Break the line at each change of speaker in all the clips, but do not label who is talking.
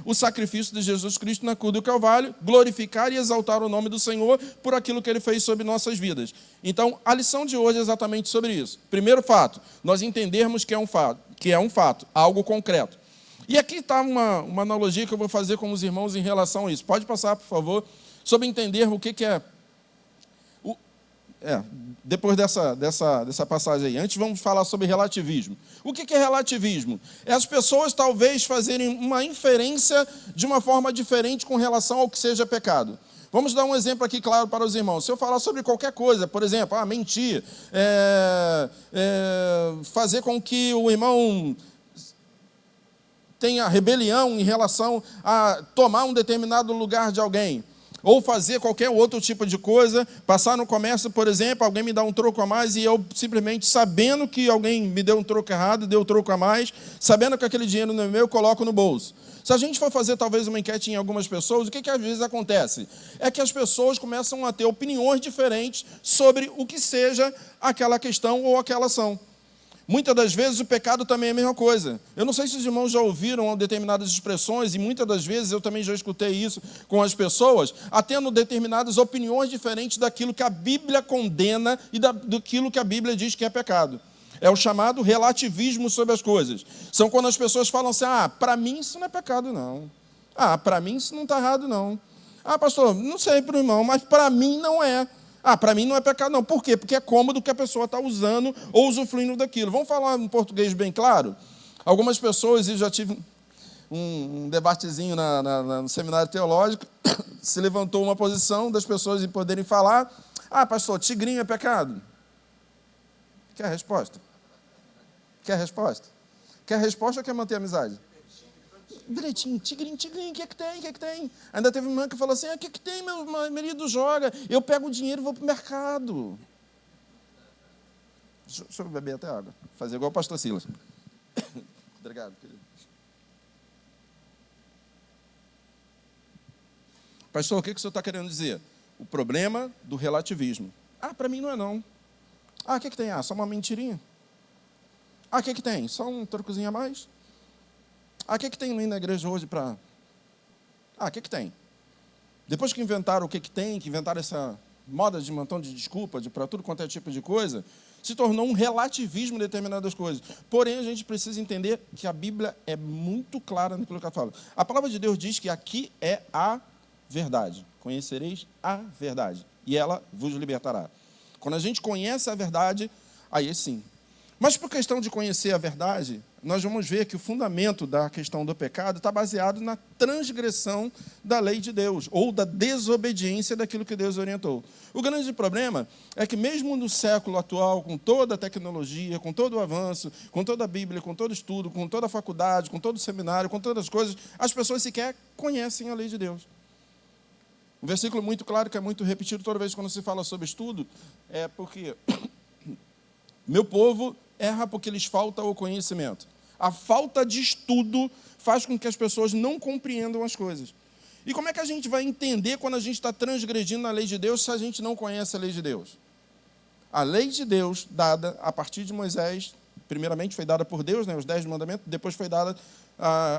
o sacrifício de Jesus Cristo na cruz do Calvário, glorificar e exaltar o nome do Senhor por aquilo que Ele fez sobre nossas vidas. Então, a lição de hoje é exatamente sobre isso. Primeiro fato, nós entendermos que é um fato, algo concreto. E aqui está uma analogia que eu vou fazer com os irmãos em relação a isso. Pode passar, por favor, sobre entendermos o que é... depois dessa passagem aí. Antes vamos falar sobre relativismo. O que é relativismo? É as pessoas talvez fazerem uma inferência de uma forma diferente com relação ao que seja pecado. Vamos dar um exemplo aqui claro para os irmãos. Se eu falar sobre qualquer coisa, por exemplo, mentir, fazer com que o irmão tenha rebelião em relação a tomar um determinado lugar de alguém, ou fazer qualquer outro tipo de coisa, passar no comércio, por exemplo, alguém me dá um troco a mais e eu simplesmente, sabendo que alguém me deu um troco errado, deu um troco a mais, sabendo que aquele dinheiro não é meu, eu coloco no bolso. Se a gente for fazer talvez uma enquete em algumas pessoas, o que às vezes acontece? É que as pessoas começam a ter opiniões diferentes sobre o que seja aquela questão ou aquela ação. Muitas das vezes o pecado também é a mesma coisa. Eu não sei se os irmãos já ouviram determinadas expressões, e muitas das vezes eu também já escutei isso com as pessoas, tendo determinadas opiniões diferentes daquilo que a Bíblia condena e daquilo que a Bíblia diz que é pecado. É o chamado relativismo sobre as coisas. São quando as pessoas falam assim, para mim isso não é pecado não. Para mim isso não está errado não. Pastor, não sei para o irmão, mas para mim não é. Para mim não é pecado não. Por quê? Porque é cômodo que a pessoa está usando ou usufruindo daquilo. Vamos falar em português bem claro? Algumas pessoas, e já tive um debatezinho no seminário teológico, se levantou uma posição das pessoas em poderem falar, pastor, tigrinho é pecado? Quer a resposta? Quer a resposta? Quer a resposta ou quer manter a amizade? Direitinho, tigrinho, o que é que tem? Ainda teve uma irmã que falou assim, o que é que tem, meu marido joga? Eu pego o dinheiro e vou para o mercado. Deixa eu beber até água. Fazer igual o pastor Silas. Obrigado, querido. Pastor, o que o senhor está querendo dizer? O problema do relativismo. Para mim não é não. O que tem? Só uma mentirinha. O que tem? Só um trocozinho a mais? O que tem na igreja hoje para... o que tem? Depois que inventaram o que tem, que inventaram essa moda de montão de desculpa, para tudo quanto é tipo de coisa, se tornou um relativismo em determinadas coisas. Porém, a gente precisa entender que a Bíblia é muito clara naquilo que ela fala. A palavra de Deus diz que aqui é a verdade. Conhecereis a verdade, e ela vos libertará. Quando a gente conhece a verdade, aí sim. Mas por questão de conhecer a verdade, nós vamos ver que o fundamento da questão do pecado está baseado na transgressão da lei de Deus, ou da desobediência daquilo que Deus orientou. O grande problema é que mesmo no século atual, com toda a tecnologia, com todo o avanço, com toda a Bíblia, com todo o estudo, com toda a faculdade, com todo o seminário, com todas as coisas, as pessoas sequer conhecem a lei de Deus. Um versículo muito claro, que é muito repetido toda vez quando se fala sobre estudo, é porque meu povo erra porque lhes falta o conhecimento. A falta de estudo faz com que as pessoas não compreendam as coisas. E como é que a gente vai entender quando a gente está transgredindo a lei de Deus se a gente não conhece a lei de Deus? A lei de Deus, dada a partir de Moisés, primeiramente foi dada por Deus, os 10 mandamentos, depois foi dada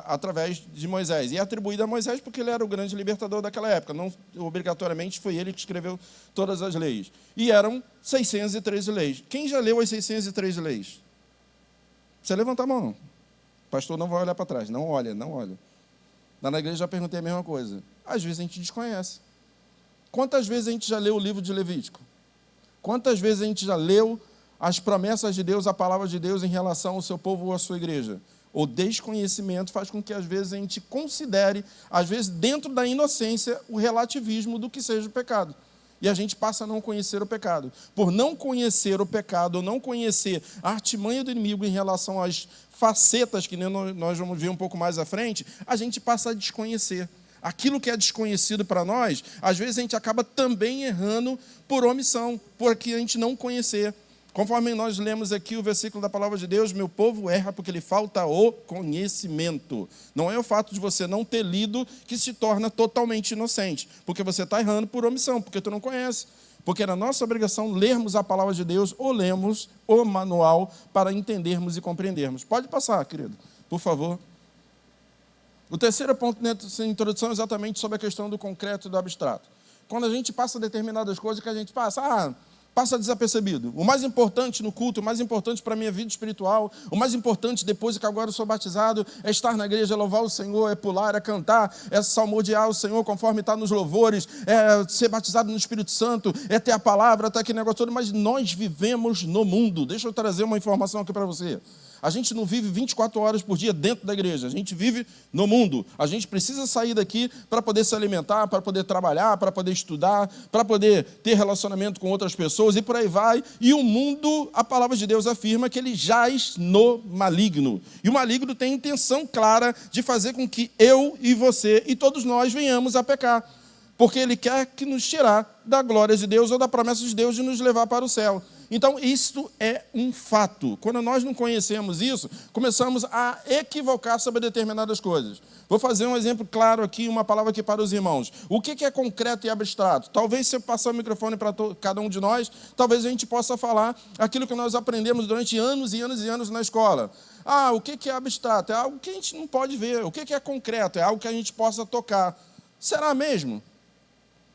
através de Moisés. E é atribuída a Moisés porque ele era o grande libertador daquela época. Não obrigatoriamente foi ele que escreveu todas as leis. E eram 613 leis. Quem já leu as 613 leis? Você levanta a mão. O pastor não vai olhar para trás. Não olha. Lá na igreja já perguntei a mesma coisa. Às vezes a gente desconhece. Quantas vezes a gente já leu o livro de Levítico? Quantas vezes a gente já leu as promessas de Deus, a palavra de Deus em relação ao seu povo ou à sua igreja? O desconhecimento faz com que, às vezes, a gente considere, às vezes, dentro da inocência, o relativismo do que seja o pecado. E a gente passa a não conhecer o pecado. Por não conhecer o pecado, ou não conhecer a artimanha do inimigo em relação às facetas que nós vamos ver um pouco mais à frente, a gente passa a desconhecer. Aquilo que é desconhecido para nós, às vezes a gente acaba também errando por omissão, porque a gente não conhecer. Conforme nós lemos aqui o versículo da palavra de Deus, meu povo erra porque lhe falta o conhecimento. Não é o fato de você não ter lido que se torna totalmente inocente, porque você está errando por omissão, porque tu não conhece. Porque era nossa obrigação lermos a palavra de Deus ou lermos o manual para entendermos e compreendermos. Pode passar, querido, por favor. O terceiro ponto dessa introdução é exatamente sobre a questão do concreto e do abstrato. Quando a gente passa determinadas coisas que a gente passa desapercebido. O mais importante no culto, o mais importante para a minha vida espiritual, o mais importante depois que agora eu sou batizado, é estar na igreja, é louvar o Senhor, é pular, é cantar, é salmodiar o Senhor conforme está nos louvores, é ser batizado no Espírito Santo, é ter a palavra, está aquele negócio todo, mas nós vivemos no mundo. Deixa eu trazer uma informação aqui para você. A gente não vive 24 horas por dia dentro da igreja, a gente vive no mundo. A gente precisa sair daqui para poder se alimentar, para poder trabalhar, para poder estudar, para poder ter relacionamento com outras pessoas e por aí vai. E o mundo, a palavra de Deus afirma que ele jaz no maligno. E o maligno tem a intenção clara de fazer com que eu e você e todos nós venhamos a pecar. Porque ele quer que nos tirar da glória de Deus ou da promessa de Deus de nos levar para o céu. Então, isso é um fato. Quando nós não conhecemos isso, começamos a equivocar sobre determinadas coisas. Vou fazer um exemplo claro aqui, uma palavra aqui para os irmãos. O que é concreto e abstrato? Talvez, se eu passar o microfone para cada um de nós, talvez a gente possa falar aquilo que nós aprendemos durante anos e anos e anos na escola. O que é abstrato? É algo que a gente não pode ver. O que é concreto? É algo que a gente possa tocar. Será mesmo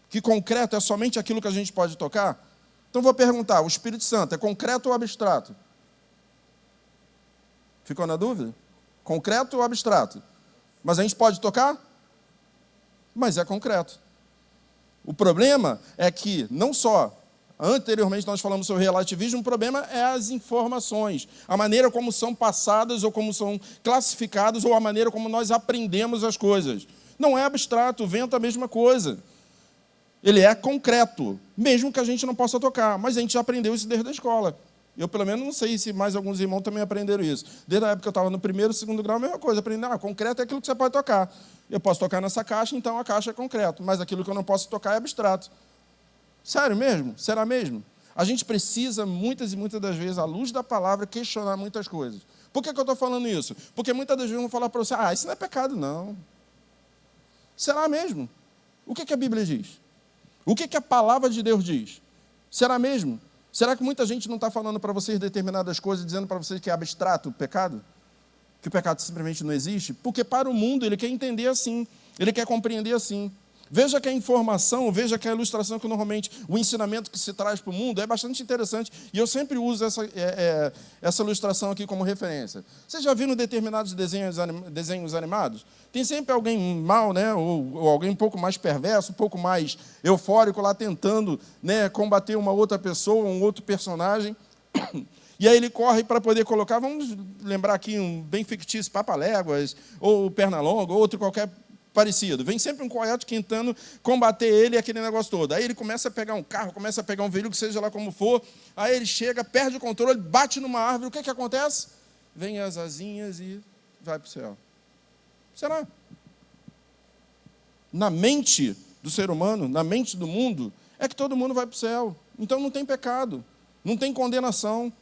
que concreto é somente aquilo que a gente pode tocar? Então, vou perguntar, o Espírito Santo é concreto ou abstrato? Ficou na dúvida? Concreto ou abstrato? Mas a gente pode tocar? Mas é concreto. O problema é que, não só, anteriormente nós falamos sobre relativismo, o problema é as informações, a maneira como são passadas ou como são classificadas ou a maneira como nós aprendemos as coisas. Não é abstrato, o vento é a mesma coisa. Ele é concreto, mesmo que a gente não possa tocar, mas a gente já aprendeu isso desde a escola. Eu, pelo menos, não sei se mais alguns irmãos também aprenderam isso. Desde a época que eu estava no primeiro, segundo grau, a mesma coisa. Aprendi, concreto é aquilo que você pode tocar. Eu posso tocar nessa caixa, então a caixa é concreto, mas aquilo que eu não posso tocar é abstrato. Sério mesmo? Será mesmo? A gente precisa, muitas e muitas das vezes, à luz da palavra, questionar muitas coisas. Por que eu estou falando isso? Porque muitas das vezes vão falar para você, isso não é pecado, não. Será mesmo? O que a Bíblia diz? O que a palavra de Deus diz? Será mesmo? Será que muita gente não está falando para vocês determinadas coisas, dizendo para vocês que é abstrato o pecado? Que o pecado simplesmente não existe? Porque para o mundo ele quer entender assim, ele quer compreender assim. Veja que a informação, veja que a ilustração que normalmente, o ensinamento que se traz para o mundo é bastante interessante, e eu sempre uso essa ilustração aqui como referência. Vocês já viram determinados desenhos animados? Tem sempre alguém mal, né, ou alguém um pouco mais perverso, um pouco mais eufórico lá tentando, né, combater uma outra pessoa, um outro personagem. E aí ele corre para poder colocar, vamos lembrar aqui um bem fictício, Papaléguas, ou Pernalonga, ou outro qualquer parecido. Vem sempre um coiote tentando combater ele e aquele negócio todo. Aí ele começa a pegar um carro, começa a pegar um veículo, seja lá como for, aí ele chega, perde o controle, bate numa árvore, o que acontece? Vem as asinhas e vai para o céu. Será? Na mente do ser humano, na mente do mundo, é que todo mundo vai para o céu. Então não tem pecado, não tem condenação.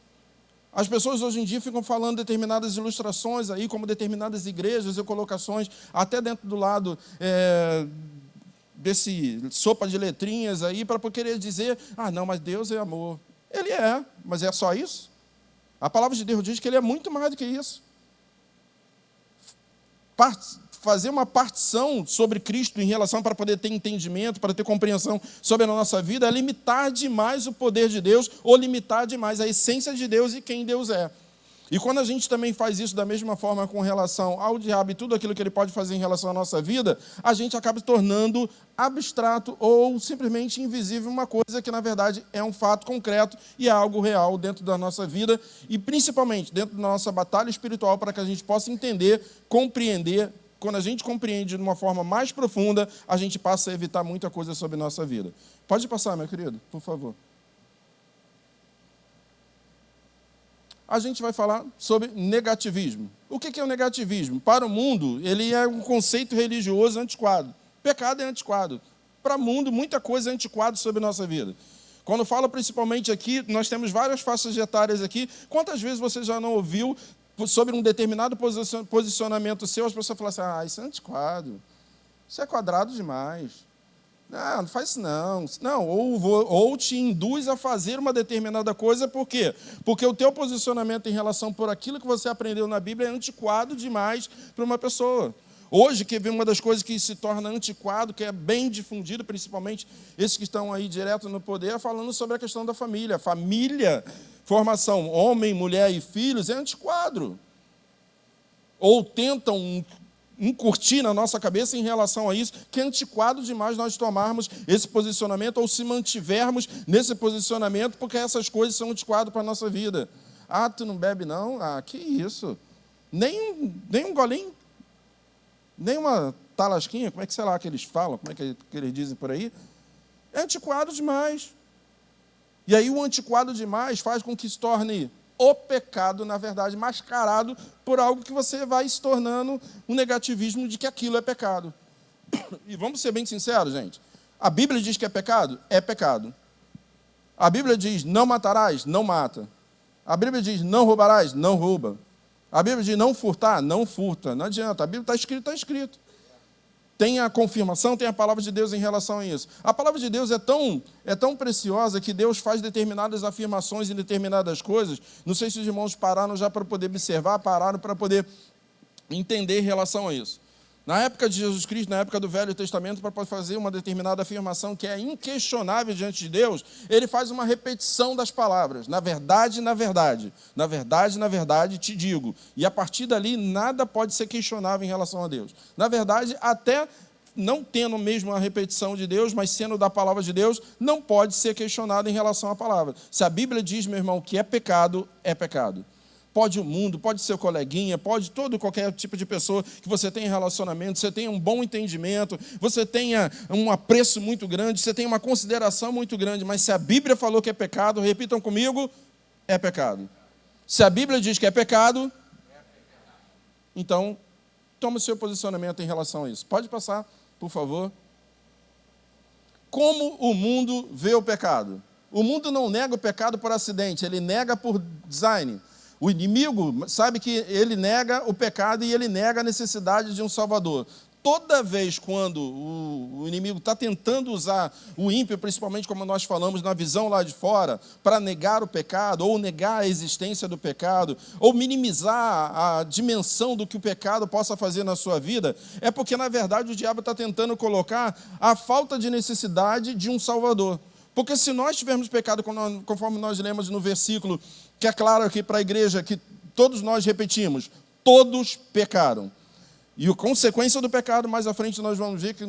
As pessoas hoje em dia ficam falando determinadas ilustrações aí, como determinadas igrejas e colocações, até dentro do lado desse sopa de letrinhas aí, para querer dizer, não, mas Deus é amor. Ele é, mas é só isso? A palavra de Deus diz que ele é muito mais do que isso. Fazer uma partição sobre Cristo em relação para poder ter entendimento, para ter compreensão sobre a nossa vida, é limitar demais o poder de Deus ou limitar demais a essência de Deus e quem Deus é. E quando a gente também faz isso da mesma forma com relação ao diabo e tudo aquilo que ele pode fazer em relação à nossa vida, a gente acaba tornando abstrato ou simplesmente invisível uma coisa que, na verdade, é um fato concreto e é algo real dentro da nossa vida e, principalmente, dentro da nossa batalha espiritual para que a gente possa entender, compreender. Quando a gente compreende de uma forma mais profunda, a gente passa a evitar muita coisa sobre a nossa vida. Pode passar, meu querido, por favor. A gente vai falar sobre negativismo. O que é o negativismo? Para o mundo, ele é um conceito religioso antiquado. Pecado é antiquado. Para o mundo, muita coisa é antiquado sobre a nossa vida. Quando falo principalmente aqui, nós temos várias faixas etárias aqui. Quantas vezes você já não ouviu sobre um determinado posicionamento seu, as pessoas falam assim, isso é antiquado, isso é quadrado demais, não faz isso não. Ou te induz a fazer uma determinada coisa, por quê? Porque o teu posicionamento em relação por aquilo que você aprendeu na Bíblia é antiquado demais para uma pessoa. Hoje, que vem uma das coisas que se torna antiquado, que é bem difundido, principalmente esses que estão aí direto no poder, falando sobre a questão da família. Família, formação, homem, mulher e filhos, é antiquado. Ou tentam incutir na nossa cabeça em relação a isso, que é antiquado demais nós tomarmos esse posicionamento ou se mantivermos nesse posicionamento, porque essas coisas são antiquadas para a nossa vida. Ah, tu não bebe não? Ah, que isso? Nem um golinho? Nem uma talasquinha? Como é que, sei lá, que eles falam? Como é que eles dizem por aí? É antiquado demais. E aí o antiquado demais faz com que se torne o pecado, na verdade, mascarado por algo que você vai se tornando um negativismo de que aquilo é pecado. E vamos ser bem sinceros, gente. A Bíblia diz que é pecado? É pecado. A Bíblia diz, não matarás? Não mata. A Bíblia diz, não roubarás? Não rouba. A Bíblia diz, não furtar? Não furta. Não adianta. A Bíblia está escrito, está escrito. Tem a confirmação, tem a palavra de Deus em relação a isso. A palavra de Deus é tão preciosa que Deus faz determinadas afirmações em determinadas coisas. Não sei se os irmãos pararam já para poder observar, pararam para poder entender em relação a isso. Na época de Jesus Cristo, na época do Velho Testamento, para fazer uma determinada afirmação que é inquestionável diante de Deus, ele faz uma repetição das palavras. Na verdade, na verdade. Na verdade, na verdade, te digo. E a partir dali, nada pode ser questionável em relação a Deus. Na verdade, até não tendo mesmo a repetição de Deus, mas sendo da palavra de Deus, não pode ser questionado em relação à palavra. Se a Bíblia diz, meu irmão, que é pecado, é pecado. Pode o mundo, pode seu coleguinha, pode qualquer tipo de pessoa que você tenha relacionamento, você tenha um bom entendimento, você tenha um apreço muito grande, você tenha uma consideração muito grande, mas se a Bíblia falou que é pecado, repitam comigo, é pecado. Se a Bíblia diz que é pecado, então toma o seu posicionamento em relação a isso. Pode passar, por favor. Como o mundo vê o pecado? O mundo não nega o pecado por acidente, ele nega por design. O inimigo sabe que ele nega o pecado e ele nega a necessidade de um Salvador. Toda vez quando o inimigo está tentando usar o ímpio, principalmente como nós falamos na visão lá de fora, para negar o pecado, ou negar a existência do pecado, ou minimizar a dimensão do que o pecado possa fazer na sua vida, é porque, na verdade, o diabo está tentando colocar a falta de necessidade de um Salvador. Porque se nós tivermos pecado, conforme nós lemos no versículo, que é claro aqui para a igreja, que todos nós repetimos, todos pecaram. E a consequência do pecado, mais à frente nós vamos ver, que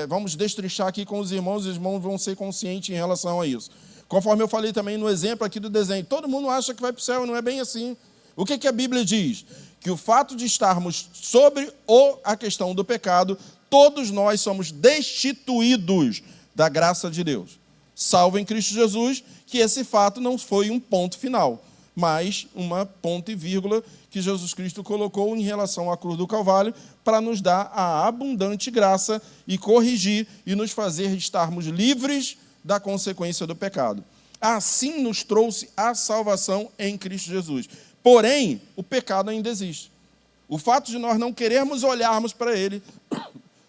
vamos destrinchar aqui com os irmãos vão ser conscientes em relação a isso. Conforme eu falei também no exemplo aqui do desenho, todo mundo acha que vai para o céu, não é bem assim. O que a Bíblia diz? Que o fato de estarmos sobre a questão do pecado, todos nós somos destituídos da graça de Deus. Salvo em Cristo Jesus, que esse fato não foi um ponto final, mas uma ponto e vírgula que Jesus Cristo colocou em relação à cruz do Calvário para nos dar a abundante graça e corrigir e nos fazer estarmos livres da consequência do pecado. Assim nos trouxe a salvação em Cristo Jesus. Porém, o pecado ainda existe. O fato de nós não querermos olharmos para ele,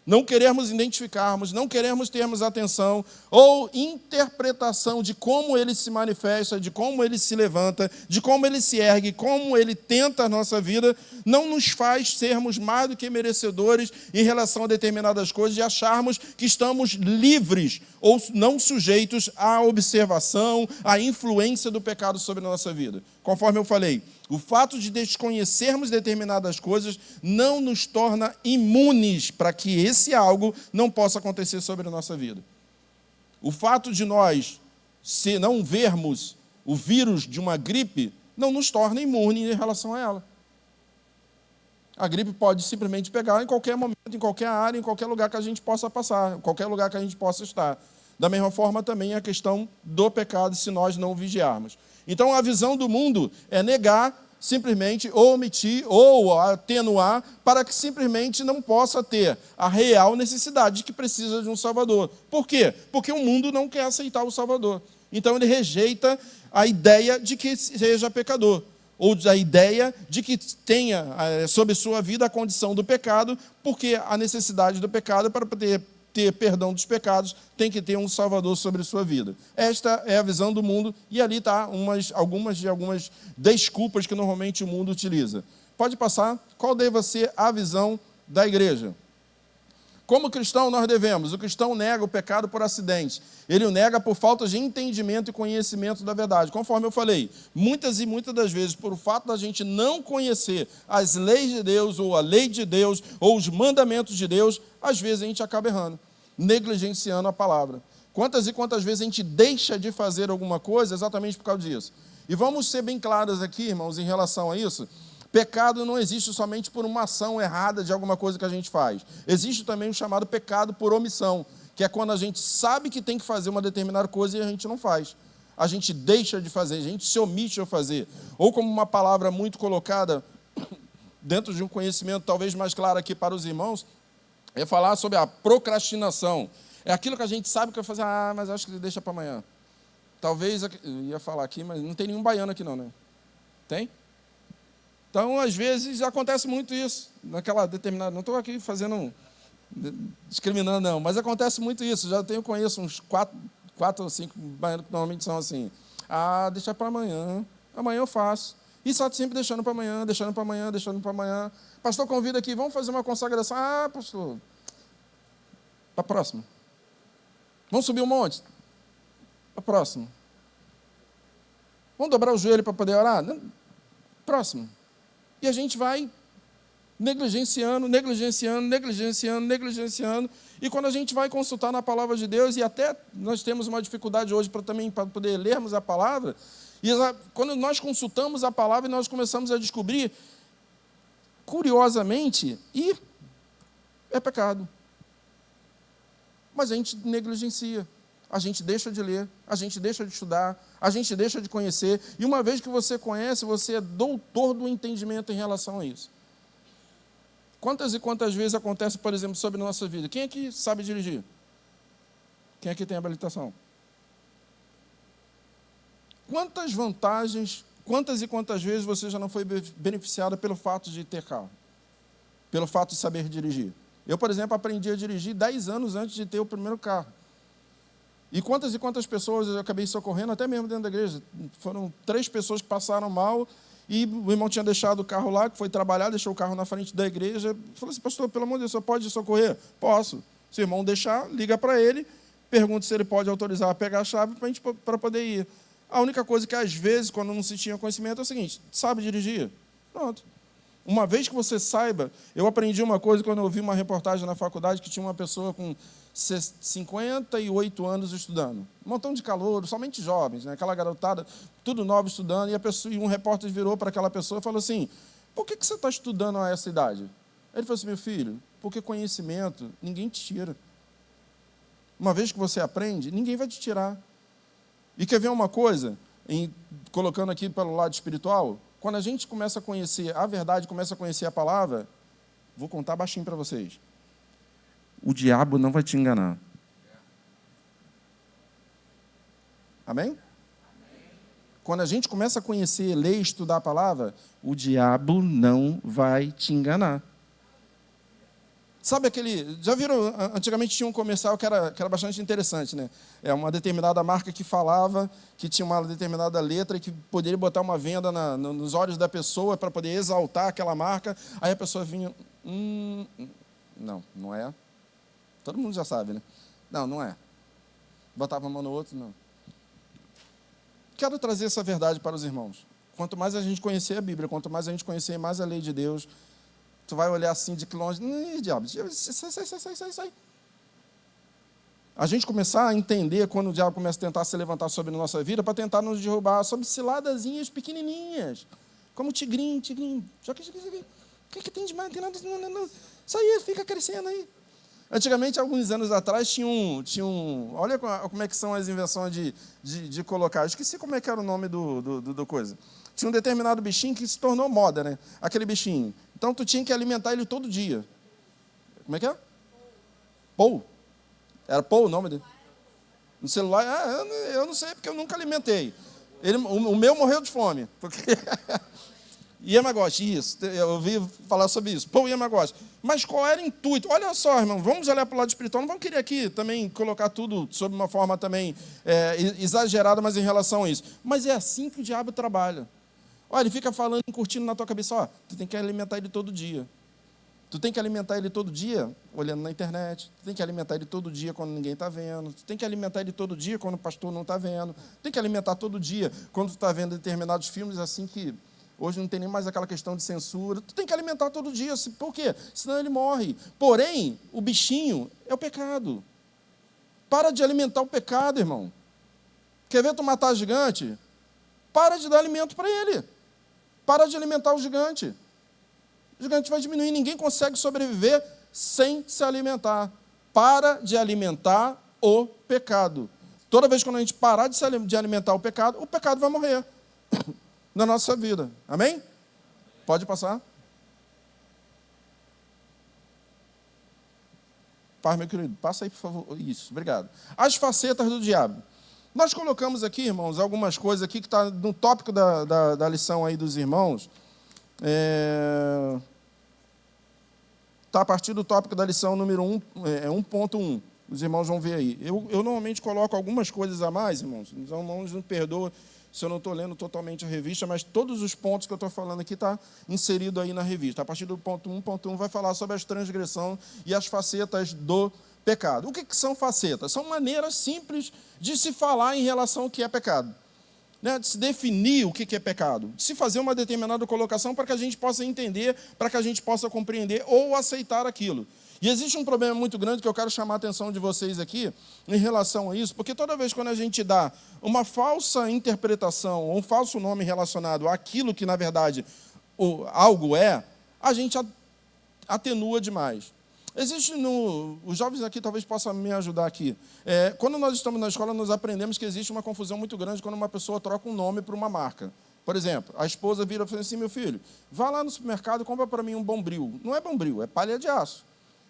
não queremos identificarmos, não queremos termos atenção ou interpretação de como ele se manifesta, de como ele se levanta, de como ele se ergue, como ele tenta a nossa vida, não nos faz sermos mais do que merecedores em relação a determinadas coisas e acharmos que estamos livres ou não sujeitos à observação, à influência do pecado sobre a nossa vida. Conforme eu falei, o fato de desconhecermos determinadas coisas não nos torna imunes para que esse algo não possa acontecer sobre a nossa vida. O fato de nós, se não vermos o vírus de uma gripe, não nos torna imunes em relação a ela. A gripe pode simplesmente pegar em qualquer momento, em qualquer área, em qualquer lugar que a gente possa passar, em qualquer lugar que a gente possa estar. Da mesma forma também a questão do pecado, se nós não vigiarmos. Então, a visão do mundo é negar, simplesmente, ou omitir, ou atenuar, para que simplesmente não possa ter a real necessidade de que precisa de um Salvador. Por quê? Porque o mundo não quer aceitar o Salvador. Então, ele rejeita a ideia de que seja pecador, ou a ideia de que tenha sobre sua vida a condição do pecado, porque a necessidade do pecado para poder ter perdão dos pecados, tem que ter um Salvador sobre a sua vida. Esta é a visão do mundo, e ali está algumas desculpas que normalmente o mundo utiliza. Pode passar? Qual deve ser a visão da igreja. Como cristão, nós devemos. O cristão nega o pecado por acidente. Ele o nega por falta de entendimento e conhecimento da verdade. Conforme eu falei, muitas e muitas das vezes, por o fato da gente não conhecer as leis de Deus, ou a lei de Deus, ou os mandamentos de Deus, às vezes a gente acaba errando, negligenciando a palavra. Quantas e quantas vezes a gente deixa de fazer alguma coisa exatamente por causa disso? E vamos ser bem claros aqui, irmãos, em relação a isso. Pecado não existe somente por uma ação errada de alguma coisa que a gente faz. Existe também o chamado pecado por omissão, que é quando a gente sabe que tem que fazer uma determinada coisa e a gente não faz. A gente deixa de fazer, a gente se omite a fazer. Ou como uma palavra muito colocada dentro de um conhecimento talvez mais claro aqui para os irmãos, é falar sobre a procrastinação. É aquilo que a gente sabe que vai fazer, mas acho que deixa para amanhã. Talvez, eu ia falar aqui, mas não tem nenhum baiano aqui não, né? Tem? Então, às vezes, acontece muito isso, naquela determinada... Não estou aqui discriminando, não, mas acontece muito isso. Conheço uns 4 ou 5 baianos que normalmente são assim. Deixa para amanhã, amanhã eu faço. E só sempre deixando para amanhã, deixando para amanhã, deixando para amanhã. Pastor, convida aqui, vamos fazer uma consagração. Pastor, para a próxima. Vamos subir um monte? Para a próxima. Vamos dobrar o joelho para poder orar? Próximo. E a gente vai negligenciando. E quando a gente vai consultar na palavra de Deus, e até nós temos uma dificuldade hoje para poder lermos a palavra, e quando nós consultamos a palavra, nós começamos a descobrir, curiosamente, é pecado. Mas a gente negligencia. A gente deixa de ler, a gente deixa de estudar, a gente deixa de conhecer. E uma vez que você conhece, você é doutor do entendimento em relação a isso. Quantas e quantas vezes acontece, por exemplo, sobre a nossa vida? Quem aqui sabe dirigir? Quem aqui tem habilitação? Quantas vantagens, quantas e quantas vezes você já não foi beneficiado pelo fato de ter carro? Pelo fato de saber dirigir? Eu, por exemplo, aprendi a dirigir 10 anos antes de ter o primeiro carro. E quantas pessoas eu acabei socorrendo, até mesmo dentro da igreja. Foram 3 pessoas que passaram mal, e o irmão tinha deixado o carro lá, que foi trabalhar, deixou o carro na frente da igreja. Falou assim, pastor, pelo amor de Deus, você pode socorrer? Posso. Se o irmão deixar, liga para ele, pergunta se ele pode autorizar a pegar a chave para poder ir. A única coisa que, às vezes, quando não se tinha conhecimento, é o seguinte, sabe dirigir? Pronto. Uma vez que você saiba, eu aprendi uma coisa quando eu vi uma reportagem na faculdade que tinha uma pessoa com 58 anos estudando. Um montão de calor, somente jovens, né? Aquela garotada, tudo novo estudando, e um repórter virou para aquela pessoa e falou assim, por que você está estudando a essa idade? Ele falou assim, meu filho, porque conhecimento ninguém te tira. Uma vez que você aprende, ninguém vai te tirar. E quer ver uma coisa, colocando aqui pelo lado espiritual, quando a gente começa a conhecer a verdade, começa a conhecer a palavra, vou contar baixinho para vocês. O diabo não vai te enganar. Amém? Quando a gente começa a conhecer, ler e estudar a palavra, o diabo não vai te enganar. Sabe aquele... Já viram? Antigamente tinha um comercial que era bastante interessante, né? É uma determinada marca que falava que tinha uma determinada letra e que poderia botar uma venda nos olhos da pessoa para poder exaltar aquela marca. Aí a pessoa vinha... não é. Todo mundo já sabe, né? Não é. Botava a mão no outro, não. Quero trazer essa verdade para os irmãos. Quanto mais a gente conhecer a Bíblia, quanto mais a gente conhecer mais a lei de Deus, tu vai olhar assim de longe, diabo, sai. A gente começar a entender quando o diabo começa a tentar se levantar sobre a nossa vida para tentar nos derrubar sobre ciladazinhas pequenininhas, como tigrinho. O que tem demais? Não tem nada, não. Isso aí fica crescendo aí. Antigamente, alguns anos atrás, tinha um... Olha como é que são as invenções de colocar. Eu esqueci como é que era o nome do coisa. Tinha um determinado bichinho que se tornou moda, né? Aquele bichinho. Então, tu tinha que alimentar ele todo dia. Como é que é? Paul. Era Paul o nome dele? No celular? Eu não sei, porque eu nunca alimentei. O meu morreu de fome. Porque... Yamagoshi, isso. Eu ouvi falar sobre isso. Paul Yamagoshi. Mas qual era o intuito? Olha só, irmão, vamos olhar para o lado espiritual. Não vamos querer aqui também colocar tudo sob uma forma também exagerada, mas em relação a isso. Mas é assim que o diabo trabalha. Olha, ele fica falando, curtindo na tua cabeça, tu tem que alimentar ele todo dia. Tu tem que alimentar ele todo dia olhando na internet. Tu tem que alimentar ele todo dia quando ninguém está vendo. Tu tem que alimentar ele todo dia quando o pastor não está vendo. Tu tem que alimentar todo dia quando tu está vendo determinados filmes assim que hoje não tem nem mais aquela questão de censura. Tu tem que alimentar todo dia. Por quê? Senão ele morre. Porém, o bichinho é o pecado. Para de alimentar o pecado, irmão. Quer ver tu matar gigante? Para de dar alimento para ele. Para de alimentar o gigante. O gigante vai diminuir. Ninguém consegue sobreviver sem se alimentar. Para de alimentar o pecado. Toda vez que a gente parar de alimentar o pecado vai morrer na nossa vida. Amém? Pode passar. Pai, meu querido, passa aí, por favor. Isso, obrigado. As facetas do diabo. Nós colocamos aqui, irmãos, algumas coisas aqui que está no tópico da lição aí dos irmãos. Está a partir do tópico da lição número 1.1. Os irmãos vão ver aí. Eu normalmente coloco algumas coisas a mais, irmãos. Os irmãos não perdoam se eu não estou lendo totalmente a revista, mas todos os pontos que eu estou falando aqui estão inseridos aí na revista. A partir do ponto 1.1 vai falar sobre as transgressões e as facetas do pecado. O que são facetas? São maneiras simples de se falar em relação ao que é pecado. Né, de se definir o que é pecado, de se fazer uma determinada colocação para que a gente possa entender, para que a gente possa compreender ou aceitar aquilo. E existe um problema muito grande que eu quero chamar a atenção de vocês aqui em relação a isso, porque toda vez quando a gente dá uma falsa interpretação ou um falso nome relacionado àquilo que, na verdade, algo é, a gente atenua demais. Os jovens aqui talvez possam me ajudar aqui. Quando nós estamos na escola, nós aprendemos que existe uma confusão muito grande quando uma pessoa troca um nome para uma marca. Por exemplo, a esposa vira e fala assim: meu filho, vá lá no supermercado e compra para mim um Bombril. Não é Bombril, é palha de aço.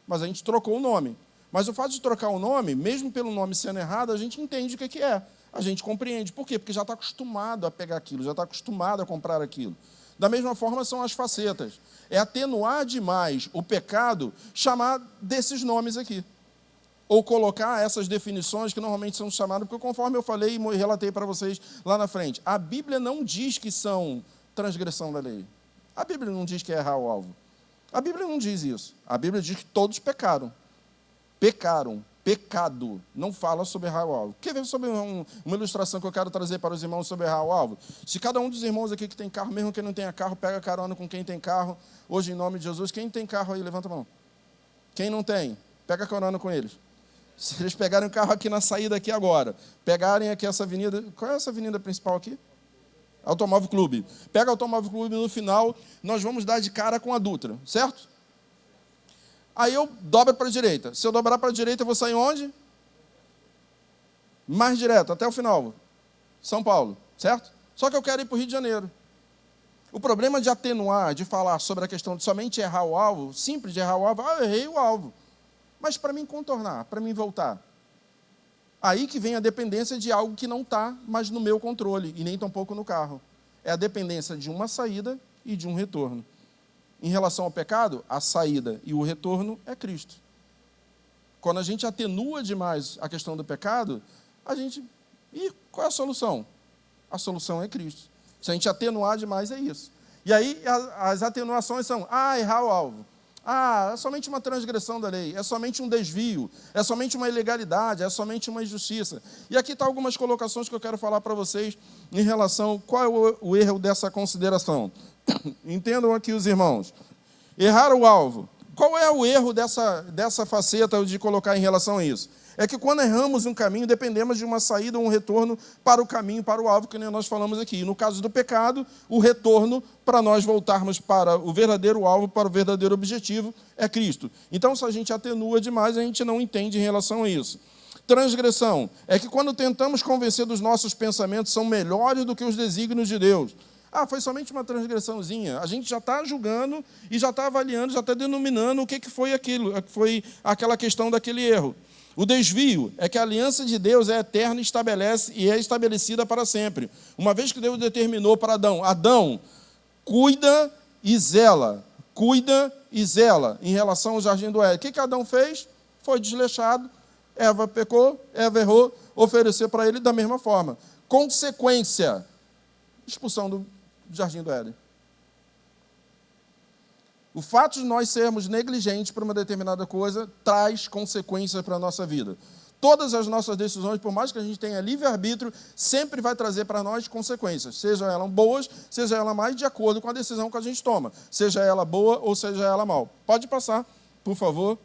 Mas a gente trocou o nome. Mas o fato de trocar o nome, mesmo pelo nome sendo errado, a gente entende o que é. A gente compreende. Por quê? Porque já está acostumado a pegar aquilo, já está acostumado a comprar aquilo. Da mesma forma são as facetas. É atenuar demais o pecado, chamar desses nomes aqui. Ou colocar essas definições que normalmente são chamadas, porque conforme eu falei e relatei para vocês lá na frente, a Bíblia não diz que são transgressão da lei. A Bíblia não diz que é errar o alvo. A Bíblia não diz isso. A Bíblia diz que todos pecaram. Pecado. Não fala sobre errar o alvo. Quer ver sobre uma ilustração que eu quero trazer para os irmãos sobre errar o alvo? Se cada um dos irmãos aqui que tem carro, mesmo que não tenha carro, pega carona com quem tem carro, hoje em nome de Jesus, quem tem carro aí, levanta a mão. Quem não tem, pega carona com eles. Se eles pegarem o carro aqui na saída aqui agora, pegarem aqui essa avenida, qual é essa avenida principal aqui? Automóvel Clube. Pega o Automóvel Clube, no final, nós vamos dar de cara com a Dutra, certo? Aí eu dobro para a direita. Se eu dobrar para a direita, eu vou sair onde? Mais direto, até o final. São Paulo, certo? Só que eu quero ir para o Rio de Janeiro. O problema de atenuar, de falar sobre a questão de somente errar o alvo, simples de errar o alvo, eu errei o alvo. Mas para mim contornar, para mim voltar. Aí que vem a dependência de algo que não está mais no meu controle, e nem tampouco no carro. É a dependência de uma saída e de um retorno. Em relação ao pecado, a saída e o retorno é Cristo. Quando a gente atenua demais a questão do pecado, E qual é a solução? A solução é Cristo. Se a gente atenuar demais, é isso. E aí as atenuações são: errar o alvo. É somente uma transgressão da lei, é somente um desvio, é somente uma ilegalidade, é somente uma injustiça. E aqui estão algumas colocações que eu quero falar para vocês em relação qual é o erro dessa consideração. Entendam aqui os irmãos. Errar o alvo. Qual é o erro dessa faceta de colocar em relação a isso? É que quando erramos um caminho, dependemos de uma saída ou um retorno para o caminho, para o alvo, que nem nós falamos aqui. E no caso do pecado, o retorno para nós voltarmos para o verdadeiro alvo, para o verdadeiro objetivo, é Cristo. Então, se a gente atenua demais, a gente não entende em relação a isso. Transgressão é que quando tentamos convencer dos nossos pensamentos são melhores do que os desígnios de Deus. Foi somente uma transgressãozinha. A gente já está julgando e já está avaliando, já está denominando o que foi aquilo, que foi aquela questão daquele erro. O desvio é que a aliança de Deus é eterna e é estabelecida para sempre. Uma vez que Deus determinou para Adão, cuida e zela em relação ao jardim do Éden. O que Adão fez? Foi desleixado, Eva pecou, Eva errou, ofereceu para ele da mesma forma. Consequência, expulsão do jardim do Éden. O fato de nós sermos negligentes para uma determinada coisa traz consequências para a nossa vida. Todas as nossas decisões, por mais que a gente tenha livre-arbítrio, sempre vai trazer para nós consequências, seja elas boas, seja ela mais de acordo com a decisão que a gente toma, seja ela boa ou seja ela mal. Pode passar, por favor.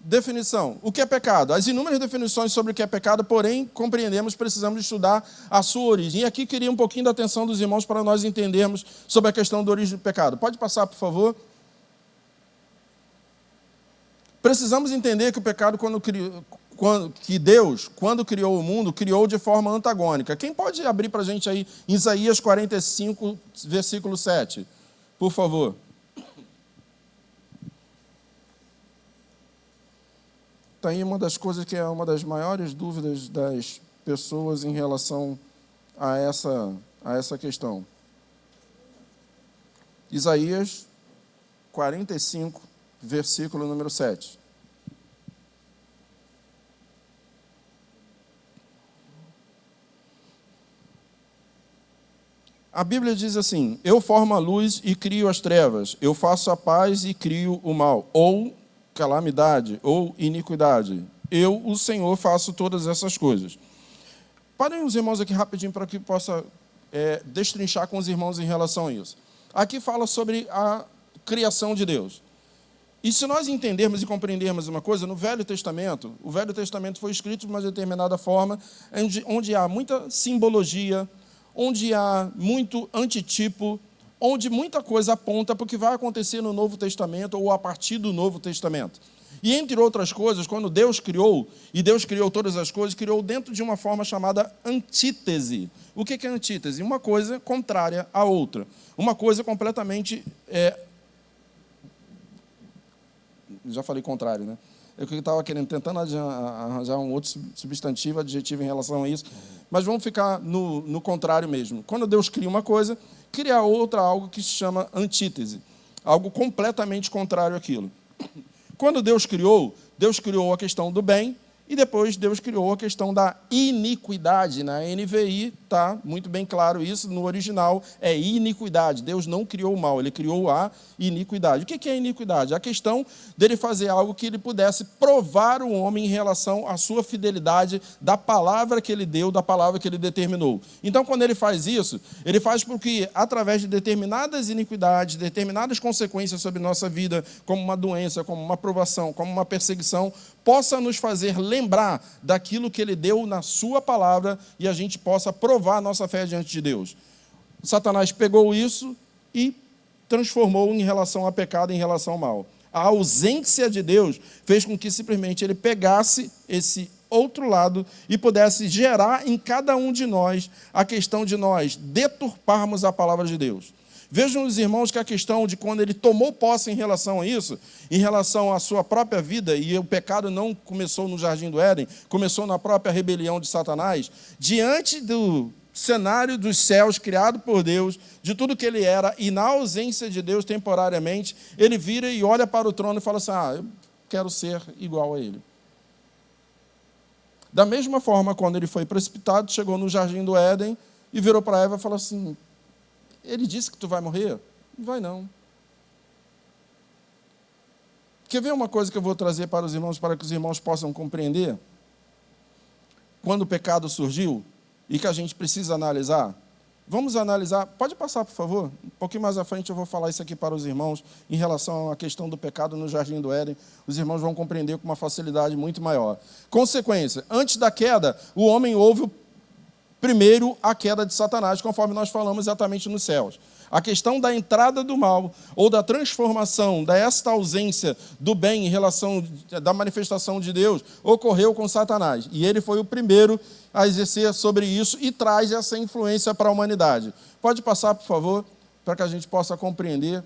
Definição. O que é pecado? As inúmeras definições sobre o que é pecado, porém, compreendemos, precisamos estudar a sua origem. E aqui queria um pouquinho da atenção dos irmãos para nós entendermos sobre a questão da origem do pecado. Pode passar, por favor. Precisamos entender que o pecado, que Deus, quando criou o mundo, criou de forma antagônica. Quem pode abrir para a gente aí Isaías 45, versículo 7, por favor. Está aí uma das coisas que é uma das maiores dúvidas das pessoas em relação a essa questão. Isaías 45, versículo número 7. A Bíblia diz assim: eu formo a luz e crio as trevas, eu faço a paz e crio o mal, ou calamidade, ou iniquidade. Eu, o Senhor, faço todas essas coisas. Parem os irmãos aqui rapidinho para que possa destrinchar com os irmãos em relação a isso. Aqui fala sobre a criação de Deus. E se nós entendermos e compreendermos uma coisa, no Velho Testamento, o Velho Testamento foi escrito de uma determinada forma, onde há muita simbologia, onde há muito antitipo, onde muita coisa aponta para o que vai acontecer no Novo Testamento ou a partir do Novo Testamento. E, entre outras coisas, quando Deus criou, e Deus criou todas as coisas, criou dentro de uma forma chamada antítese. O que é antítese? Uma coisa contrária à outra. Uma coisa completamente... Já falei contrário, né? Eu estava tentando arranjar um outro substantivo, adjetivo em relação a isso, mas vamos ficar no contrário mesmo. Quando Deus cria uma coisa, cria outra, algo que se chama antítese, algo completamente contrário àquilo. Quando Deus criou a questão do bem, e depois Deus criou a questão da iniquidade. Na NVI está muito bem claro isso, no original é iniquidade. Deus não criou o mal, ele criou a iniquidade. O que é iniquidade? A questão dele fazer algo que ele pudesse provar o homem em relação à sua fidelidade da palavra que ele deu, da palavra que ele determinou. Então, quando ele faz isso, ele faz porque, através de determinadas iniquidades, determinadas consequências sobre nossa vida, como uma doença, como uma provação, como uma perseguição, possa nos fazer lembrar daquilo que ele deu na sua palavra e a gente possa provar a nossa fé diante de Deus. Satanás pegou isso e transformou em relação a pecado, em relação ao mal. A ausência de Deus fez com que simplesmente ele pegasse esse outro lado e pudesse gerar em cada um de nós a questão de nós deturparmos a palavra de Deus. Vejam os irmãos que a questão de quando ele tomou posse em relação a isso, em relação à sua própria vida, e o pecado não começou no Jardim do Éden, começou na própria rebelião de Satanás, diante do cenário dos céus criado por Deus, de tudo que ele era, e na ausência de Deus temporariamente, ele vira e olha para o trono e fala assim: eu quero ser igual a ele. Da mesma forma, quando ele foi precipitado, chegou no Jardim do Éden e virou para Eva e falou assim: ele disse que tu vai morrer? Não vai, não. Quer ver uma coisa que eu vou trazer para os irmãos, para que os irmãos possam compreender? Quando o pecado surgiu e que a gente precisa analisar, vamos analisar. Pode passar, por favor? Um pouquinho mais à frente eu vou falar isso aqui para os irmãos em relação à questão do pecado no Jardim do Éden. Os irmãos vão compreender com uma facilidade muito maior. Consequência: antes da queda, o homem houve primeiro a queda de Satanás, conforme nós falamos exatamente nos céus. A questão da entrada do mal, ou da transformação, desta ausência do bem em relação da manifestação de Deus, ocorreu com Satanás. E ele foi o primeiro a exercer sobre isso e traz essa influência para a humanidade. Pode passar, por favor, para que a gente possa compreender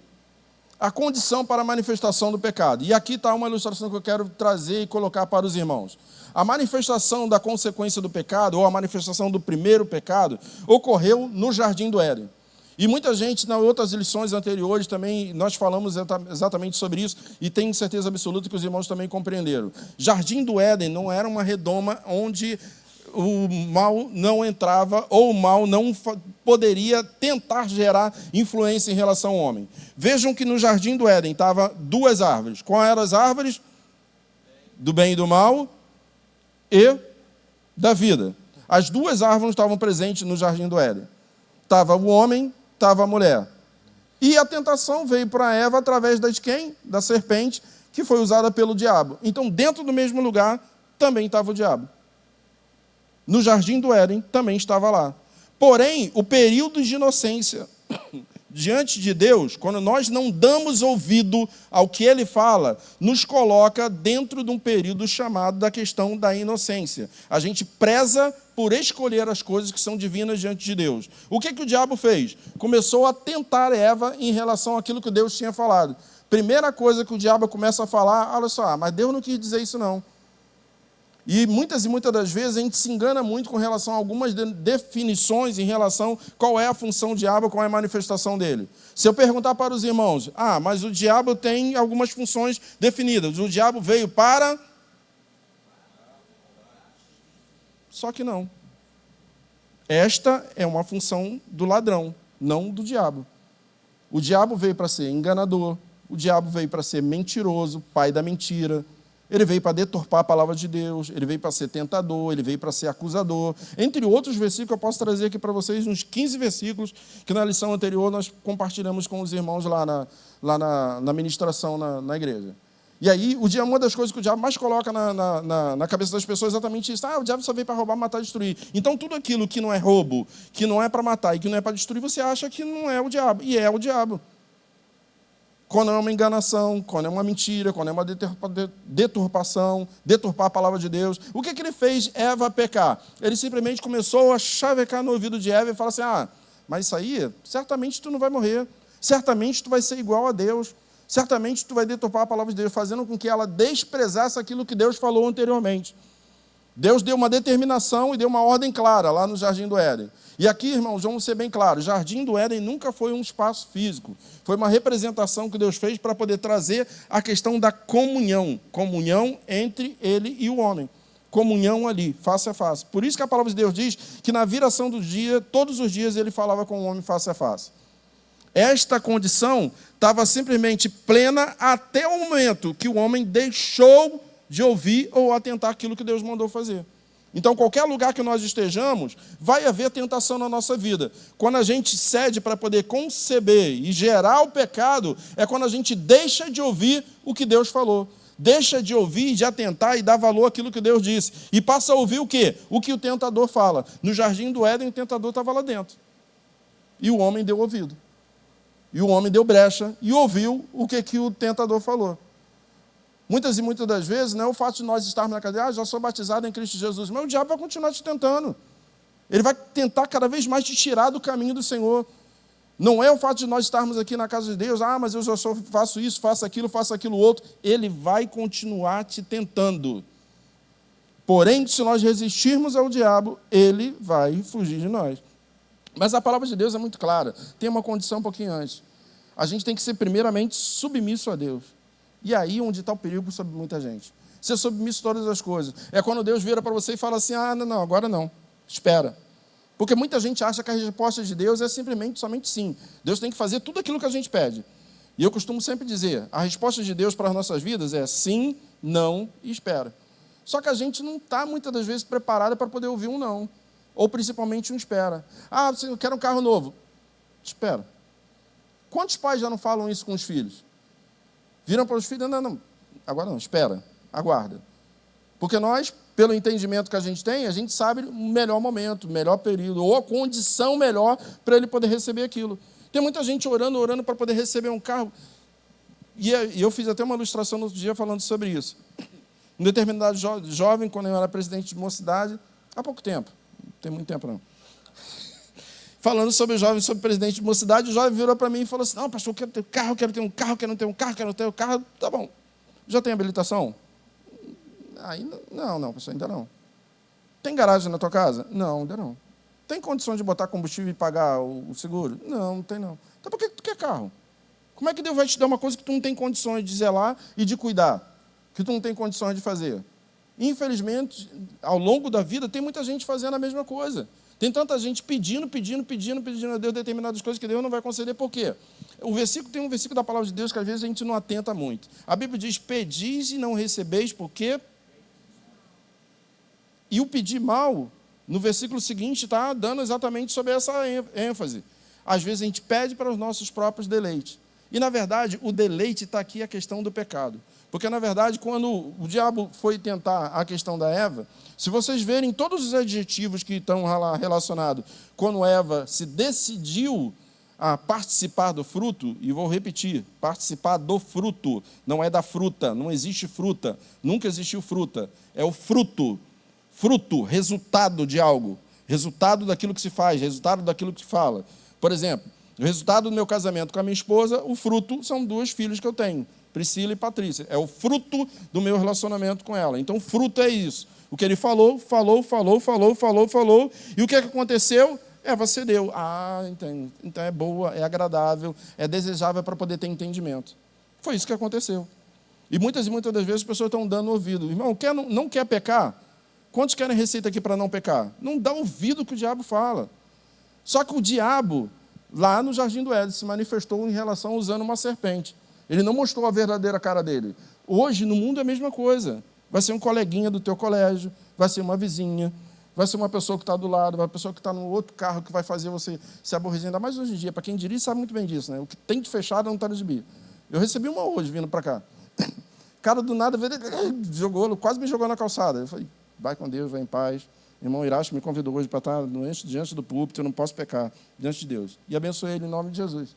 a condição para a manifestação do pecado. E aqui está uma ilustração que eu quero trazer e colocar para os irmãos. A manifestação da consequência do pecado, ou a manifestação do primeiro pecado, ocorreu no Jardim do Éden. E muita gente, nas outras lições anteriores, também nós falamos exatamente sobre isso, e tenho certeza absoluta que os irmãos também compreenderam. Jardim do Éden não era uma redoma onde o mal não entrava, ou o mal não poderia tentar gerar influência em relação ao homem. Vejam que no jardim do Éden estavam duas árvores. Quais eram as árvores? Do bem e do mal e da vida. As duas árvores estavam presentes no jardim do Éden. Estava o homem, estava a mulher. E a tentação veio para Eva através de quem? Da serpente, que foi usada pelo diabo. Então, dentro do mesmo lugar, também estava o diabo. No jardim do Éden, também estava lá. Porém, o período de inocência diante de Deus, quando nós não damos ouvido ao que Ele fala, nos coloca dentro de um período chamado da questão da inocência. A gente preza por escolher as coisas que são divinas diante de Deus. O que o diabo fez? Começou a tentar Eva em relação àquilo que Deus tinha falado. Primeira coisa que o diabo começa a falar, olha só, mas Deus não quis dizer isso não. E muitas das vezes a gente se engana muito com relação a algumas definições em relação a qual é a função do diabo, qual é a manifestação dele. Se eu perguntar para os irmãos, mas o diabo tem algumas funções definidas, o diabo veio para... Só que não. Esta é uma função do ladrão, não do diabo. O diabo veio para ser enganador, o diabo veio para ser mentiroso, pai da mentira. Ele veio para deturpar a palavra de Deus, ele veio para ser tentador, ele veio para ser acusador. Entre outros versículos, eu posso trazer aqui para vocês uns 15 versículos que na lição anterior nós compartilhamos com os irmãos lá na ministração na igreja. E aí, uma das coisas que o diabo mais coloca na cabeça das pessoas é exatamente isso. O diabo só veio para roubar, matar e destruir. Então, tudo aquilo que não é roubo, que não é para matar e que não é para destruir, você acha que não é o diabo. E é o diabo. Quando é uma enganação, quando é uma mentira, quando é uma deturpação, deturpar a palavra de Deus. O que ele fez Eva pecar? Ele simplesmente começou a chavecar no ouvido de Eva e falar assim, mas isso aí, certamente tu não vai morrer, certamente tu vai ser igual a Deus, certamente tu vai deturpar a palavra de Deus, fazendo com que ela desprezasse aquilo que Deus falou anteriormente. Deus deu uma determinação e deu uma ordem clara lá no Jardim do Éden. E aqui, irmãos, vamos ser bem claros, o Jardim do Éden nunca foi um espaço físico. Foi uma representação que Deus fez para poder trazer a questão da comunhão. Comunhão entre ele e o homem. Comunhão ali, face a face. Por isso que a palavra de Deus diz que na viração do dia, todos os dias ele falava com o homem face a face. Esta condição estava simplesmente plena até o momento que o homem deixou de ouvir ou atentar aquilo que Deus mandou fazer. Então, qualquer lugar que nós estejamos, vai haver tentação na nossa vida. Quando a gente cede para poder conceber e gerar o pecado, é quando a gente deixa de ouvir o que Deus falou. Deixa de ouvir, de atentar e dar valor àquilo que Deus disse. E passa a ouvir o quê? O que o tentador fala. No Jardim do Éden, o tentador estava lá dentro. E o homem deu ouvido. E o homem deu brecha e ouviu o que o tentador falou. Muitas das vezes, não é o fato de nós estarmos na cadeia, já sou batizado em Cristo Jesus, mas o diabo vai continuar te tentando. Ele vai tentar cada vez mais te tirar do caminho do Senhor. Não é o fato de nós estarmos aqui na casa de Deus, mas eu já faço isso, faço aquilo outro. Ele vai continuar te tentando. Porém, se nós resistirmos ao diabo, ele vai fugir de nós. Mas a palavra de Deus é muito clara. Tem uma condição um pouquinho antes. A gente tem que ser primeiramente submisso a Deus. E aí onde está o perigo sobre muita gente. Ser submisso a todas as coisas. É quando Deus vira para você e fala assim, não, agora não, espera. Porque muita gente acha que a resposta de Deus é simplesmente, somente sim. Deus tem que fazer tudo aquilo que a gente pede. E eu costumo sempre dizer, a resposta de Deus para as nossas vidas é sim, não e espera. Só que a gente não está muitas das vezes preparado para poder ouvir um não. Ou principalmente um espera. Eu quero um carro novo. Espera. Quantos pais já não falam isso com os filhos? Viram para os filhos, não, agora não, espera, aguarda. Porque nós, pelo entendimento que a gente sabe o melhor momento, o melhor período, ou a condição melhor para ele poder receber aquilo. Tem muita gente orando para poder receber um carro. E eu fiz até uma ilustração no outro dia falando sobre isso. Um determinado jovem, quando eu era presidente de mocidade, há pouco tempo, não tem muito tempo não, falando sobre o jovem, sobre o presidente de mocidade, o jovem virou para mim e falou assim, não, pastor, eu quero ter um carro, quero ter um carro, quero ter um carro, quero ter um carro. Tá bom. Já tem habilitação? Ainda não, pastor, ainda não. Tem garagem na tua casa? Não, ainda não. Tem condições de botar combustível e pagar o seguro? Não tem não. Então por que tu quer carro? Como é que Deus vai te dar uma coisa que tu não tem condições de zelar e de cuidar? Que tu não tem condições de fazer? Infelizmente, ao longo da vida, tem muita gente fazendo a mesma coisa. Tem tanta gente pedindo a Deus determinadas coisas que Deus não vai conceder. Por quê? Tem um versículo da palavra de Deus que às vezes a gente não atenta muito. A Bíblia diz, pedis e não recebeis, por quê? E o pedir mal, no versículo seguinte, está dando exatamente sobre essa ênfase. Às vezes a gente pede para os nossos próprios deleites. E, na verdade, o deleite está aqui a questão do pecado. Porque, na verdade, quando o diabo foi tentar a questão da Eva, se vocês verem todos os adjetivos que estão relacionados, quando Eva se decidiu a participar do fruto, e vou repetir, participar do fruto, não é da fruta, não existe fruta, nunca existiu fruta, é o fruto, resultado de algo, resultado daquilo que se faz, resultado daquilo que se fala. Por exemplo, o resultado do meu casamento com a minha esposa, o fruto são 2 filhos que eu tenho, Priscila e Patrícia. É o fruto do meu relacionamento com ela. Então, fruto é isso. O que ele falou. E o que aconteceu? Eva cedeu. Entendo. Então é boa, é agradável, é desejável para poder ter entendimento. Foi isso que aconteceu. E muitas das vezes as pessoas estão dando ouvido. Irmão, não quer pecar? Quantos querem receita aqui para não pecar? Não dá ouvido ao que o diabo fala. Só que o diabo, lá no Jardim do Éden, se manifestou em relação usando uma serpente. Ele não mostrou a verdadeira cara dele. Hoje, no mundo, é a mesma coisa. Vai ser um coleguinha do teu colégio, vai ser uma vizinha, vai ser uma pessoa que está do lado, vai ser uma pessoa que está no outro carro que vai fazer você se aborrecer. Ainda mais hoje em dia, para quem dirige, sabe muito bem disso, né? O que tem de fechado não está de subir. Eu recebi uma hoje, vindo para cá. O cara, do nada, quase me jogou na calçada. Eu falei, vai com Deus, vai em paz. Irmão Iracho me convidou hoje para estar diante do púlpito, eu não posso pecar diante de Deus. E abençoei ele em nome de Jesus.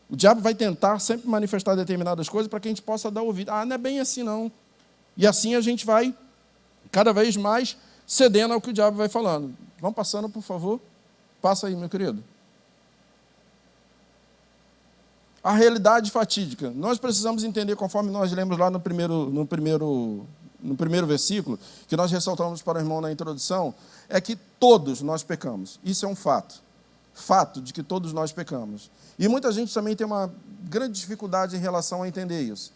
O diabo vai tentar sempre manifestar determinadas coisas para que a gente possa dar ouvido. Não é bem assim, não. E assim a gente vai cada vez mais cedendo ao que o diabo vai falando. Vamos passando, por favor. Passa aí, meu querido. A realidade fatídica. Nós precisamos entender, conforme nós lemos lá no primeiro versículo, que nós ressaltamos para o irmão na introdução, é que todos nós pecamos. Isso é um fato. Fato de que todos nós pecamos. E muita gente também tem uma grande dificuldade em relação a entender isso.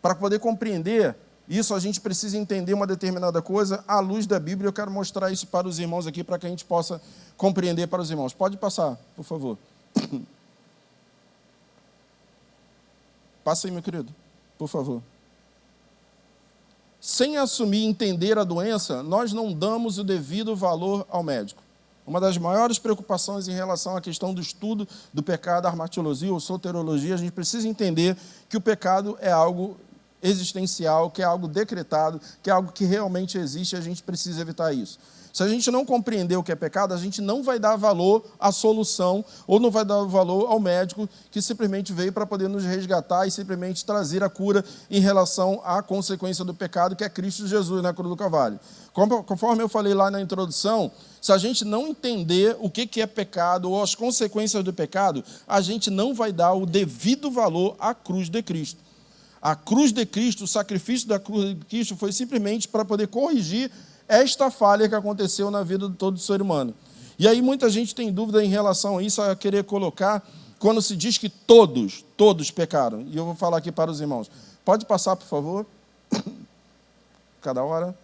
Para poder compreender isso, a gente precisa entender uma determinada coisa à luz da Bíblia. Eu quero mostrar isso para os irmãos aqui, para que a gente possa compreender para os irmãos. Pode passar, por favor. Passa aí, meu querido, por favor. Sem assumir e entender a doença, nós não damos o devido valor ao médico. Uma das maiores preocupações em relação à questão do estudo do pecado, armatologia ou soterologia, a gente precisa entender que o pecado é algo existencial, que é algo decretado, que é algo que realmente existe e a gente precisa evitar isso. Se a gente não compreender o que é pecado, a gente não vai dar valor à solução ou não vai dar valor ao médico que simplesmente veio para poder nos resgatar e simplesmente trazer a cura em relação à consequência do pecado, que é Cristo Jesus na cruz do Calvário. Conforme eu falei lá na introdução, se a gente não entender o que é pecado ou as consequências do pecado, a gente não vai dar o devido valor à cruz de Cristo. A cruz de Cristo, o sacrifício da cruz de Cristo foi simplesmente para poder corrigir esta falha que aconteceu na vida de todo ser humano. E aí muita gente tem dúvida em relação a isso, a querer colocar, quando se diz que todos pecaram. E eu vou falar aqui para os irmãos. Pode passar, por favor? Cada hora.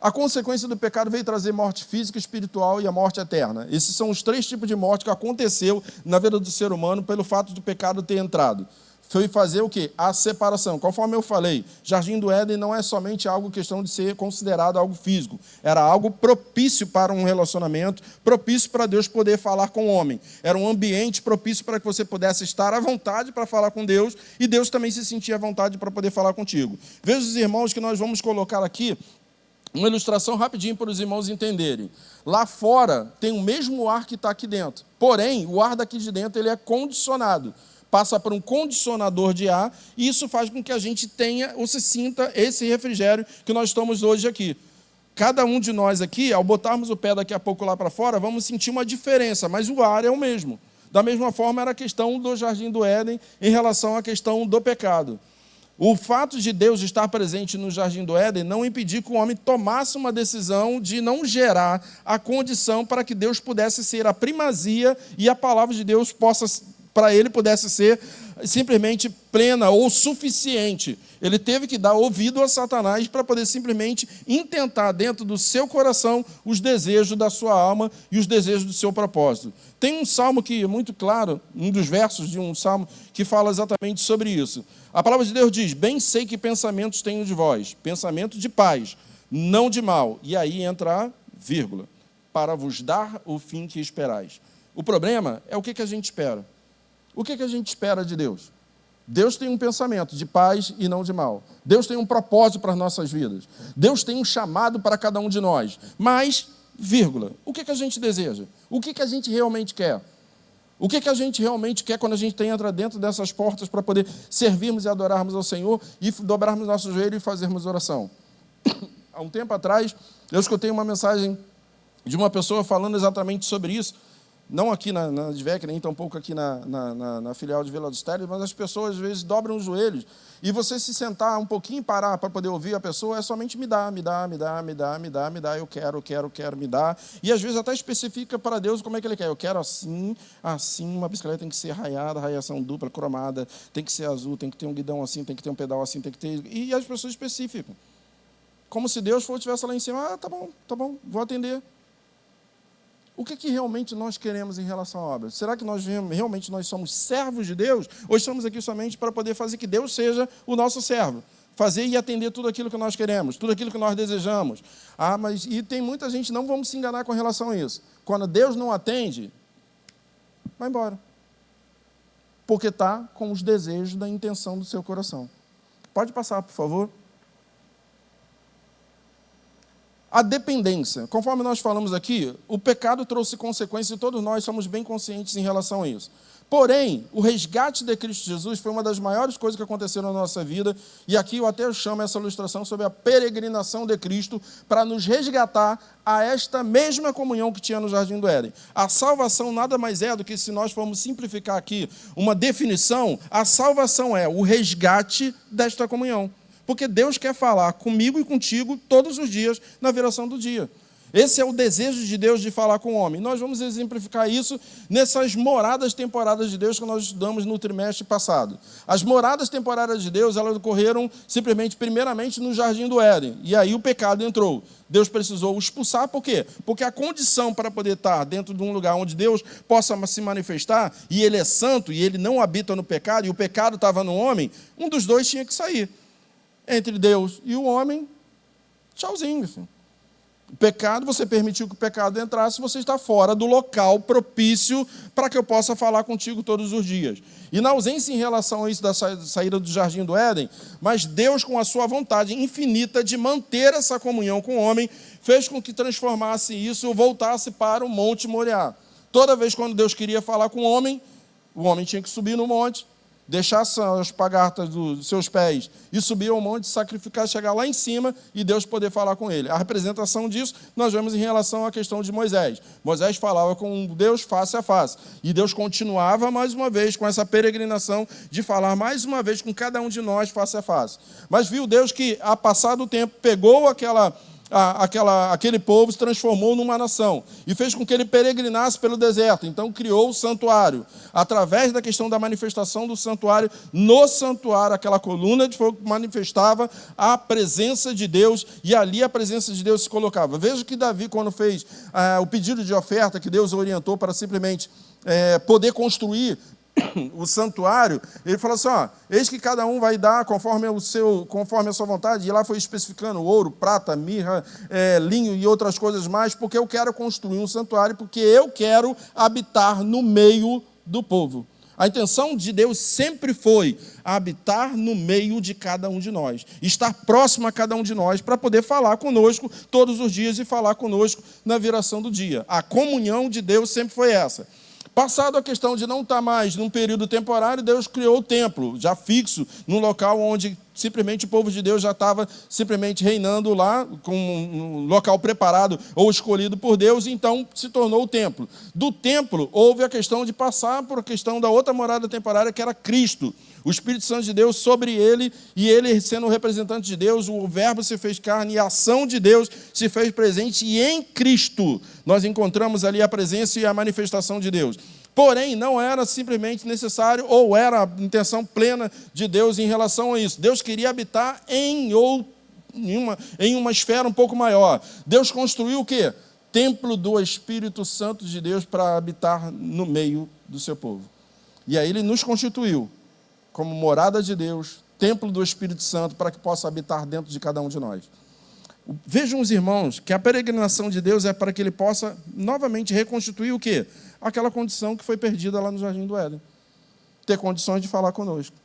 A consequência do pecado veio trazer morte física, espiritual e a morte eterna. Esses são os 3 tipos de morte que aconteceu na vida do ser humano pelo fato do pecado ter entrado. Foi fazer o quê? A separação. Conforme eu falei, Jardim do Éden não é somente algo questão de ser considerado algo físico. Era algo propício para um relacionamento, propício para Deus poder falar com o homem. Era um ambiente propício para que você pudesse estar à vontade para falar com Deus e Deus também se sentia à vontade para poder falar contigo. Veja os irmãos que nós vamos colocar aqui uma ilustração rapidinho para os irmãos entenderem. Lá fora tem o mesmo ar que está aqui dentro. Porém, o ar daqui de dentro ele é condicionado. Passa por um condicionador de ar, e isso faz com que a gente tenha ou se sinta esse refrigério que nós estamos hoje aqui. Cada um de nós aqui, ao botarmos o pé daqui a pouco lá para fora, vamos sentir uma diferença, mas o ar é o mesmo. Da mesma forma era a questão do Jardim do Éden em relação à questão do pecado. O fato de Deus estar presente no Jardim do Éden não impediu que o homem tomasse uma decisão de não gerar a condição para que Deus pudesse ser a primazia e a palavra de Deus para ele pudesse ser simplesmente plena ou suficiente. Ele teve que dar ouvido a Satanás para poder simplesmente intentar dentro do seu coração os desejos da sua alma e os desejos do seu propósito. Tem um salmo que é muito claro, um dos versos de um salmo, que fala exatamente sobre isso. A palavra de Deus diz: bem sei que pensamentos tenho de vós, pensamento de paz, não de mal. E aí entra a vírgula, para vos dar o fim que esperais. O problema é o que a gente espera. O que a gente espera de Deus? Deus tem um pensamento de paz e não de mal. Deus tem um propósito para as nossas vidas. Deus tem um chamado para cada um de nós. Mas, vírgula, o que a gente deseja? O que a gente realmente quer? O que a gente realmente quer quando a gente entra dentro dessas portas para poder servirmos e adorarmos ao Senhor e dobrarmos nosso joelho e fazermos oração? Há um tempo atrás, eu escutei uma mensagem de uma pessoa falando exatamente sobre isso, não aqui na Advec, nem tampouco aqui na filial de Vila dos Teles, mas as pessoas, às vezes, dobram os joelhos, e você se sentar um pouquinho e parar para poder ouvir a pessoa, é somente me dá, eu quero, me dá. E, às vezes, até especifica para Deus como é que Ele quer. Eu quero assim, uma bicicleta tem que ser raiada, raiação dupla, cromada, tem que ser azul, tem que ter um guidão assim, tem que ter um pedal assim, tem que ter... E as pessoas especificam. Como se Deus estivesse lá em cima, tá bom, vou atender. O que realmente nós queremos em relação à obra? Será que realmente nós somos servos de Deus? Ou estamos aqui somente para poder fazer que Deus seja o nosso servo? Fazer e atender tudo aquilo que nós queremos, tudo aquilo que nós desejamos. E tem muita gente, não vamos se enganar com relação a isso. Quando Deus não atende, vai embora. Porque está com os desejos da intenção do seu coração. Pode passar, por favor. A dependência. Conforme nós falamos aqui, o pecado trouxe consequências e todos nós somos bem conscientes em relação a isso. Porém, o resgate de Cristo Jesus foi uma das maiores coisas que aconteceram na nossa vida, e aqui eu até chamo essa ilustração sobre a peregrinação de Cristo para nos resgatar a esta mesma comunhão que tinha no Jardim do Éden. A salvação nada mais é do que, se nós formos simplificar aqui uma definição, a salvação é o resgate desta comunhão. Porque Deus quer falar comigo e contigo todos os dias na viração do dia. Esse é o desejo de Deus de falar com o homem. Nós vamos exemplificar isso nessas moradas temporárias de Deus que nós estudamos no trimestre passado. As moradas temporárias de Deus, elas ocorreram simplesmente, primeiramente, no Jardim do Éden. E aí o pecado entrou. Deus precisou expulsar, por quê? Porque a condição para poder estar dentro de um lugar onde Deus possa se manifestar, e Ele é santo, e Ele não habita no pecado, e o pecado estava no homem, um dos dois tinha que sair. Entre Deus e o homem, tchauzinho, filho. O pecado, você permitiu que o pecado entrasse, você está fora do local propício para que eu possa falar contigo todos os dias. E na ausência em relação a isso da saída do Jardim do Éden, mas Deus, com a sua vontade infinita de manter essa comunhão com o homem, fez com que transformasse isso, voltasse para o Monte Moriá. Toda vez quando Deus queria falar com o homem tinha que subir no monte, deixar as pagartas dos seus pés e subir ao monte, sacrificar, chegar lá em cima e Deus poder falar com ele. A representação disso nós vemos em relação à questão de Moisés. Moisés falava com Deus face a face. E Deus continuava mais uma vez com essa peregrinação de falar mais uma vez com cada um de nós face a face. Mas viu Deus que, a passado o tempo, pegou aquele povo, se transformou numa nação e fez com que ele peregrinasse pelo deserto. Então criou o santuário, através da questão da manifestação do santuário. No santuário, aquela coluna de fogo manifestava a presença de Deus, e ali a presença de Deus se colocava. Veja que Davi, quando fez o pedido de oferta, que Deus orientou para simplesmente poder construir o santuário, ele falou assim, eis que cada um vai dar conforme a sua vontade, e lá foi especificando ouro, prata, mirra, linho e outras coisas mais, porque eu quero construir um santuário, porque eu quero habitar no meio do povo. A intenção de Deus sempre foi habitar no meio de cada um de nós, estar próximo a cada um de nós, para poder falar conosco todos os dias e falar conosco na viração do dia. A comunhão de Deus sempre foi essa. Passado a questão de não estar mais num período temporário, Deus criou o templo, já fixo, num local onde simplesmente o povo de Deus já estava simplesmente reinando lá, com um local preparado ou escolhido por Deus, e então se tornou o templo. Do templo, houve a questão de passar por a questão da outra morada temporária, que era Cristo. O Espírito Santo de Deus sobre ele, e ele sendo o representante de Deus, o Verbo se fez carne, e a ação de Deus se fez presente, e em Cristo nós encontramos ali a presença e a manifestação de Deus. Porém, não era simplesmente necessário, ou era a intenção plena de Deus em relação a isso. Deus queria habitar em uma esfera um pouco maior. Deus construiu o quê? Templo do Espírito Santo de Deus para habitar no meio do seu povo. E aí ele nos constituiu como morada de Deus, templo do Espírito Santo, para que possa habitar dentro de cada um de nós. Vejam os irmãos, que a peregrinação de Deus é para que ele possa novamente reconstituir o quê? Aquela condição que foi perdida lá no Jardim do Éden. Ter condições de falar conosco.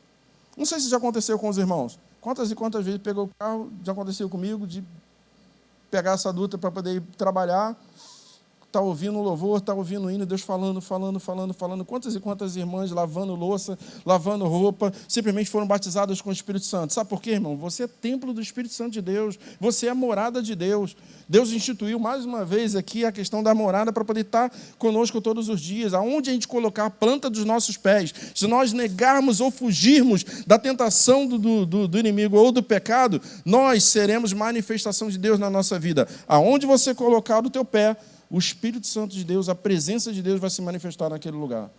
Não sei se já aconteceu com os irmãos. Quantas e quantas vezes pegou o carro, já aconteceu comigo, de pegar essa adulta para poder ir trabalhar, está ouvindo o louvor, está ouvindo o hino, Deus falando. Quantas e quantas irmãs lavando louça, lavando roupa, simplesmente foram batizadas com o Espírito Santo. Sabe por quê, irmão? Você é templo do Espírito Santo de Deus. Você é a morada de Deus. Deus instituiu mais uma vez aqui a questão da morada para poder estar conosco todos os dias. Aonde a gente colocar a planta dos nossos pés, se nós negarmos ou fugirmos da tentação do inimigo ou do pecado, nós seremos manifestação de Deus na nossa vida. Aonde você colocar o teu pé, o Espírito Santo de Deus, a presença de Deus vai se manifestar naquele lugar.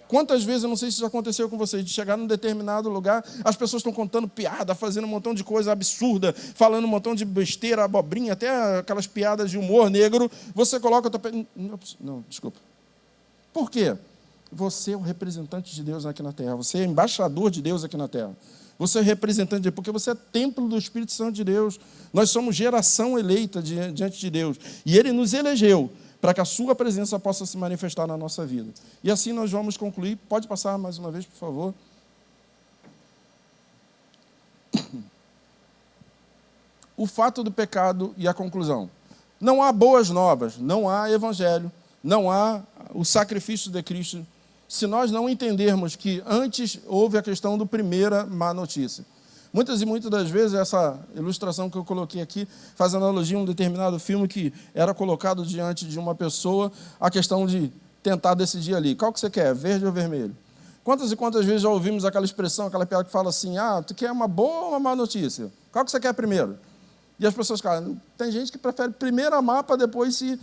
Quantas vezes, eu não sei se já aconteceu com vocês, de chegar num determinado lugar, as pessoas estão contando piada, fazendo um montão de coisa absurda, falando um montão de besteira, abobrinha, até aquelas piadas de humor negro, você coloca o teu pé... Não, desculpa. Por quê? Você é o representante de Deus aqui na terra, você é embaixador de Deus aqui na terra. Você é representante de Deus, porque você é templo do Espírito Santo de Deus. Nós somos geração eleita diante de Deus. E Ele nos elegeu para que a sua presença possa se manifestar na nossa vida. E assim nós vamos concluir. Pode passar mais uma vez, por favor. O fato do pecado e a conclusão. Não há boas novas, não há evangelho, não há o sacrifício de Cristo, se nós não entendermos que antes houve a questão do primeira má notícia. Muitas e muitas das vezes, essa ilustração que eu coloquei aqui faz analogia a um determinado filme que era colocado diante de uma pessoa, a questão de tentar decidir ali, qual que você quer, verde ou vermelho? Quantas e quantas vezes já ouvimos aquela expressão, aquela piada que fala assim, tu quer uma boa ou uma má notícia? Qual que você quer primeiro? E as pessoas, tem gente que prefere primeiro amar para depois se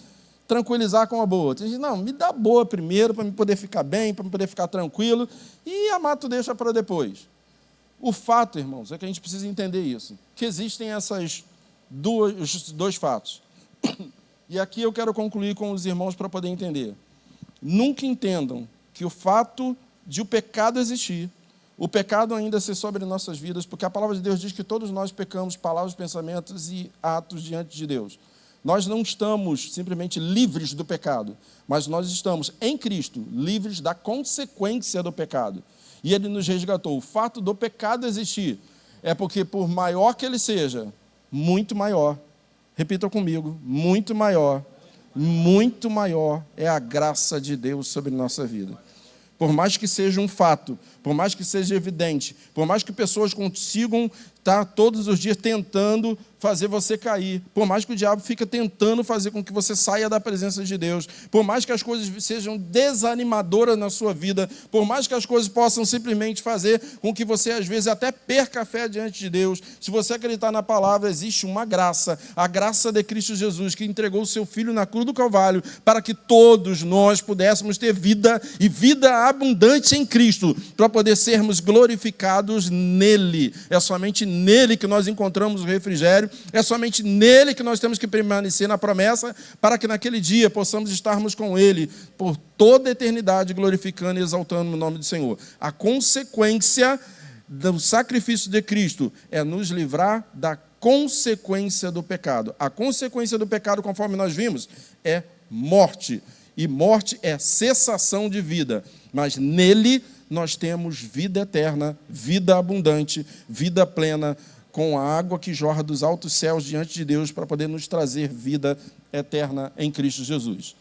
tranquilizar com a boa. Tem gente, não, me dá boa primeiro para me poder ficar bem, para me poder ficar tranquilo, e amar tu deixa para depois. O fato, irmãos, é que a gente precisa entender isso, que existem esses dois fatos. E aqui eu quero concluir com os irmãos para poder entender. Nunca entendam que o fato de o pecado existir, o pecado ainda ser sobre nossas vidas, porque a palavra de Deus diz que todos nós pecamos, palavras, pensamentos e atos diante de Deus. Nós não estamos simplesmente livres do pecado, mas nós estamos em Cristo, livres da consequência do pecado. E Ele nos resgatou. O fato do pecado existir é porque, por maior que ele seja, muito maior, repitam comigo, muito maior é a graça de Deus sobre nossa vida. Por mais que seja um fato, por mais que seja evidente, por mais que pessoas consigam estar todos os dias tentando fazer você cair, por mais que o diabo fique tentando fazer com que você saia da presença de Deus, por mais que as coisas sejam desanimadoras na sua vida, por mais que as coisas possam simplesmente fazer com que você, às vezes, até perca a fé diante de Deus, se você acreditar na palavra, existe uma graça, a graça de Cristo Jesus, que entregou o seu Filho na cruz do Calvário, para que todos nós pudéssemos ter vida, e vida abundante em Cristo, para poder sermos glorificados nele. É somente nele que nós encontramos o refrigério, é somente nele que nós temos que permanecer na promessa, para que naquele dia possamos estarmos com ele por toda a eternidade, glorificando e exaltando o nome do Senhor. A consequência do sacrifício de Cristo é nos livrar da consequência do pecado. A consequência do pecado, conforme nós vimos, é morte. E morte é cessação de vida. Mas nele nós temos vida eterna, vida abundante, vida plena, com a água que jorra dos altos céus diante de Deus para poder nos trazer vida eterna em Cristo Jesus.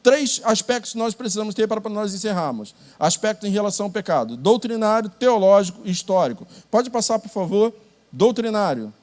3 aspectos nós precisamos ter para nós encerrarmos. Aspecto em relação ao pecado: doutrinário, teológico e histórico. Pode passar, por favor. Doutrinário.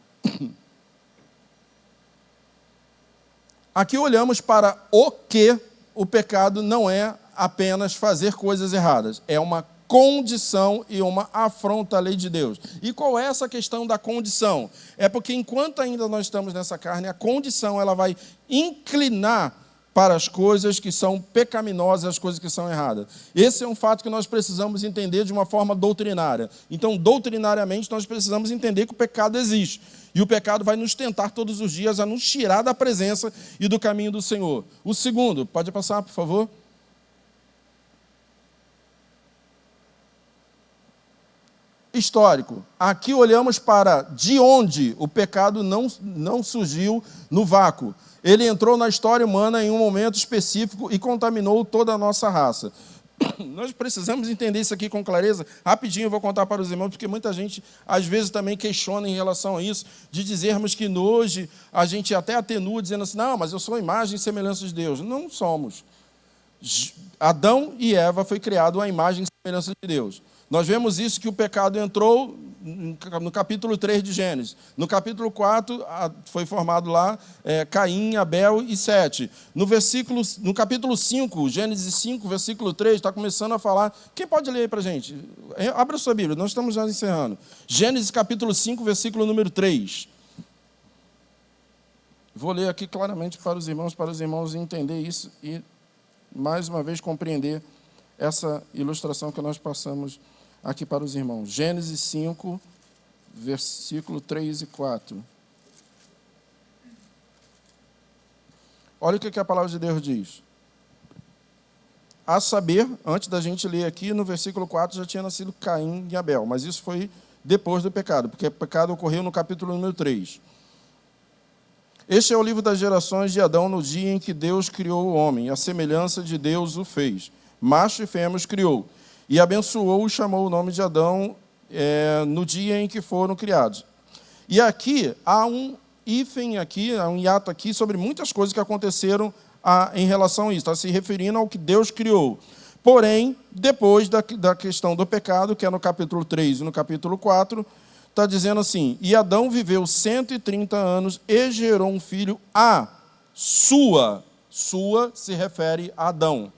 Aqui olhamos para o que o pecado não é apenas fazer coisas erradas, é uma condição e uma afronta à lei de Deus. E qual é essa questão da condição? É porque enquanto ainda nós estamos nessa carne, a condição ela vai inclinar para as coisas que são pecaminosas, as coisas que são erradas. Esse é um fato que nós precisamos entender de uma forma doutrinária. Então, doutrinariamente, nós precisamos entender que o pecado existe. E o pecado vai nos tentar todos os dias a nos tirar da presença e do caminho do Senhor. O segundo, pode passar, por favor? Histórico. Aqui olhamos para de onde o pecado não surgiu no vácuo. Ele entrou na história humana em um momento específico e contaminou toda a nossa raça. Nós precisamos entender isso aqui com clareza. Rapidinho eu vou contar para os irmãos, porque muita gente, às vezes, também questiona em relação a isso, de dizermos que hoje a gente até atenua, dizendo assim, não, mas eu sou a imagem e semelhança de Deus. Não somos. Adão e Eva foi criado à imagem e semelhança de Deus. Nós vemos isso, que o pecado entrou no capítulo 3 de Gênesis. No capítulo 4, foi formado lá Caim, Abel e Sete. No capítulo 5, Gênesis 5, versículo 3, está começando a falar... Quem pode ler aí para a gente? Abra a sua Bíblia, nós estamos já encerrando. Gênesis capítulo 5, versículo número 3. Vou ler aqui claramente para os irmãos entender isso e, mais uma vez, compreender essa ilustração que nós passamos aqui para os irmãos. Gênesis 5, versículo 3 e 4. Olha o que a palavra de Deus diz. A saber, antes da gente ler aqui, no versículo 4 já tinha nascido Caim e Abel, mas isso foi depois do pecado, porque o pecado ocorreu no capítulo número 3. Este é o livro das gerações de Adão no dia em que Deus criou o homem, a semelhança de Deus o fez. Macho e fêmea os criou. E abençoou e chamou o nome de Adão no dia em que foram criados. E aqui, há um hífen aqui, há um hiato aqui, sobre muitas coisas que aconteceram em relação a isso. Está se referindo ao que Deus criou. Porém, depois da questão do pecado, que é no capítulo 3 e no capítulo 4, está dizendo assim, e Adão viveu 130 anos e gerou um filho sua se refere a Adão,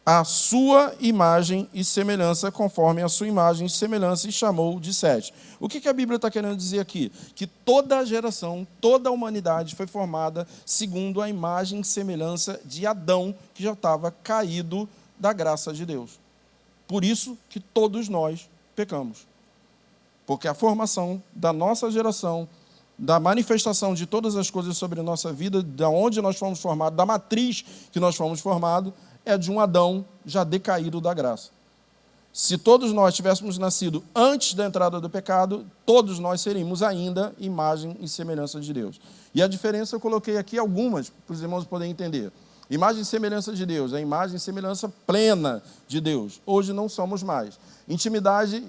a sua imagem e semelhança, conforme a sua imagem e semelhança, e chamou de Sete. O que a Bíblia está querendo dizer aqui? Que toda a geração, toda a humanidade foi formada segundo a imagem e semelhança de Adão, que já estava caído da graça de Deus. Por isso que todos nós pecamos. Porque a formação da nossa geração, da manifestação de todas as coisas sobre a nossa vida, de onde nós fomos formados, da matriz que nós fomos formados, é de um Adão já decaído da graça. Se todos nós tivéssemos nascido antes da entrada do pecado, todos nós seríamos ainda imagem e semelhança de Deus. E a diferença eu coloquei aqui algumas, para os irmãos poderem entender. Imagem e semelhança de Deus, a imagem e semelhança plena de Deus. Hoje não somos mais. Intimidade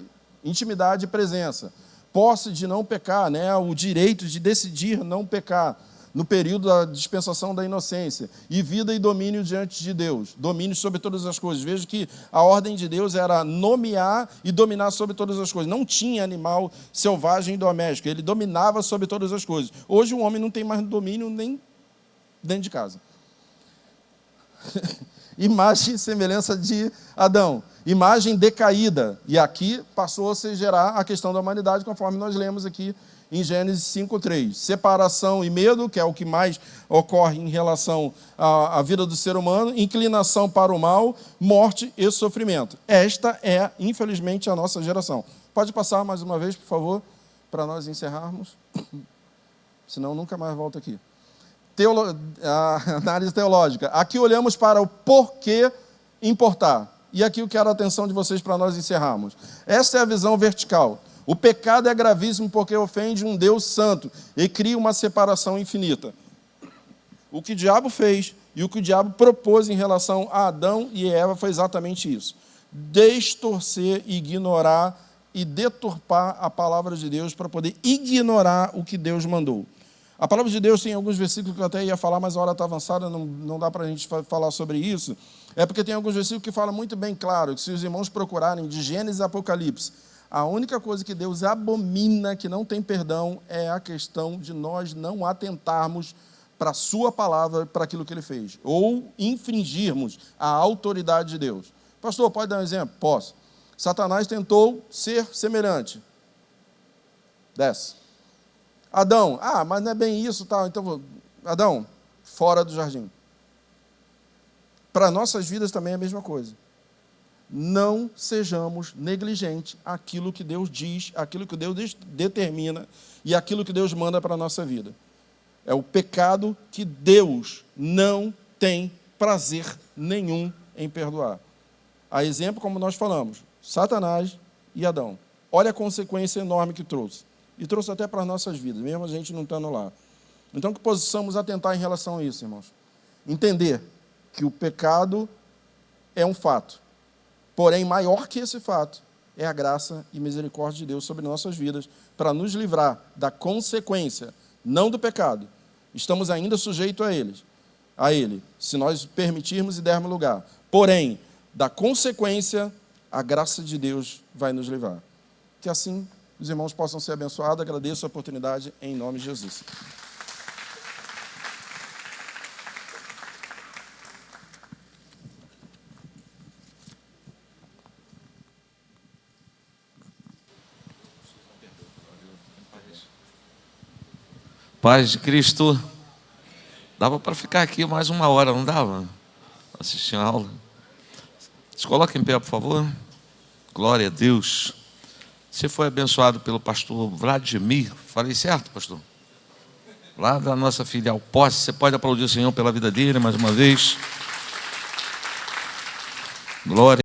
e presença. Posse de não pecar, né? O direito de decidir não pecar, no período da dispensação da inocência, e vida e domínio diante de Deus, domínio sobre todas as coisas. Veja que a ordem de Deus era nomear e dominar sobre todas as coisas. Não tinha animal selvagem e doméstico, ele dominava sobre todas as coisas. Hoje o homem não tem mais domínio nem dentro de casa. Imagem e semelhança de Adão, imagem decaída, e aqui passou a se gerar a questão da humanidade, conforme nós lemos aqui em Gênesis 5:3. Separação e medo, que é o que mais ocorre em relação à vida do ser humano, inclinação para o mal, morte e sofrimento. Esta é, infelizmente, a nossa geração. Pode passar mais uma vez, por favor, para nós encerrarmos? Senão nunca mais volto aqui. A análise teológica. Aqui olhamos para o porquê importar. E aqui eu quero a atenção de vocês para nós encerrarmos. Esta é a visão vertical. O pecado é gravíssimo porque ofende um Deus santo e cria uma separação infinita. O que o diabo fez e o que o diabo propôs em relação a Adão e Eva foi exatamente isso. Distorcer, ignorar e deturpar a palavra de Deus para poder ignorar o que Deus mandou. A palavra de Deus tem alguns versículos que eu até ia falar, mas a hora está avançada, não dá para a gente falar sobre isso. É porque tem alguns versículos que falam muito bem claro, que se os irmãos procurarem de Gênesis a Apocalipse, a única coisa que Deus abomina, que não tem perdão, é a questão de nós não atentarmos para a sua palavra, para aquilo que ele fez, ou infringirmos a autoridade de Deus. Pastor, pode dar um exemplo? Posso. Satanás tentou ser semelhante. Desce. Adão, mas não é bem isso, tal. Então, Adão, fora do jardim. para nossas vidas também é a mesma coisa. Não sejamos negligentes àquilo que Deus diz, àquilo que Deus determina e àquilo que Deus manda para a nossa vida. É o pecado que Deus não tem prazer nenhum em perdoar. A exemplo, como nós falamos, Satanás e Adão. Olha a consequência enorme que trouxe. E trouxe até para as nossas vidas, mesmo a gente não estando lá. Então, que possamos atentar em relação a isso, irmãos. Entender que o pecado é um fato. Porém, maior que esse fato é a graça e misericórdia de Deus sobre nossas vidas, para nos livrar da consequência, não do pecado. Estamos ainda sujeitos a ele, se nós permitirmos e dermos lugar. Porém, da consequência, a graça de Deus vai nos livrar. Que assim os irmãos possam ser abençoados. Agradeço a oportunidade em nome de Jesus.
Paz de Cristo. Dava para ficar aqui mais uma hora, não dava? Assistir a aula. Se coloque em pé, por favor. Glória a Deus. Você foi abençoado pelo pastor Vladimir. Falei certo, pastor? Lá da nossa filial Posse. Você pode aplaudir o Senhor pela vida dele mais uma vez. Glória.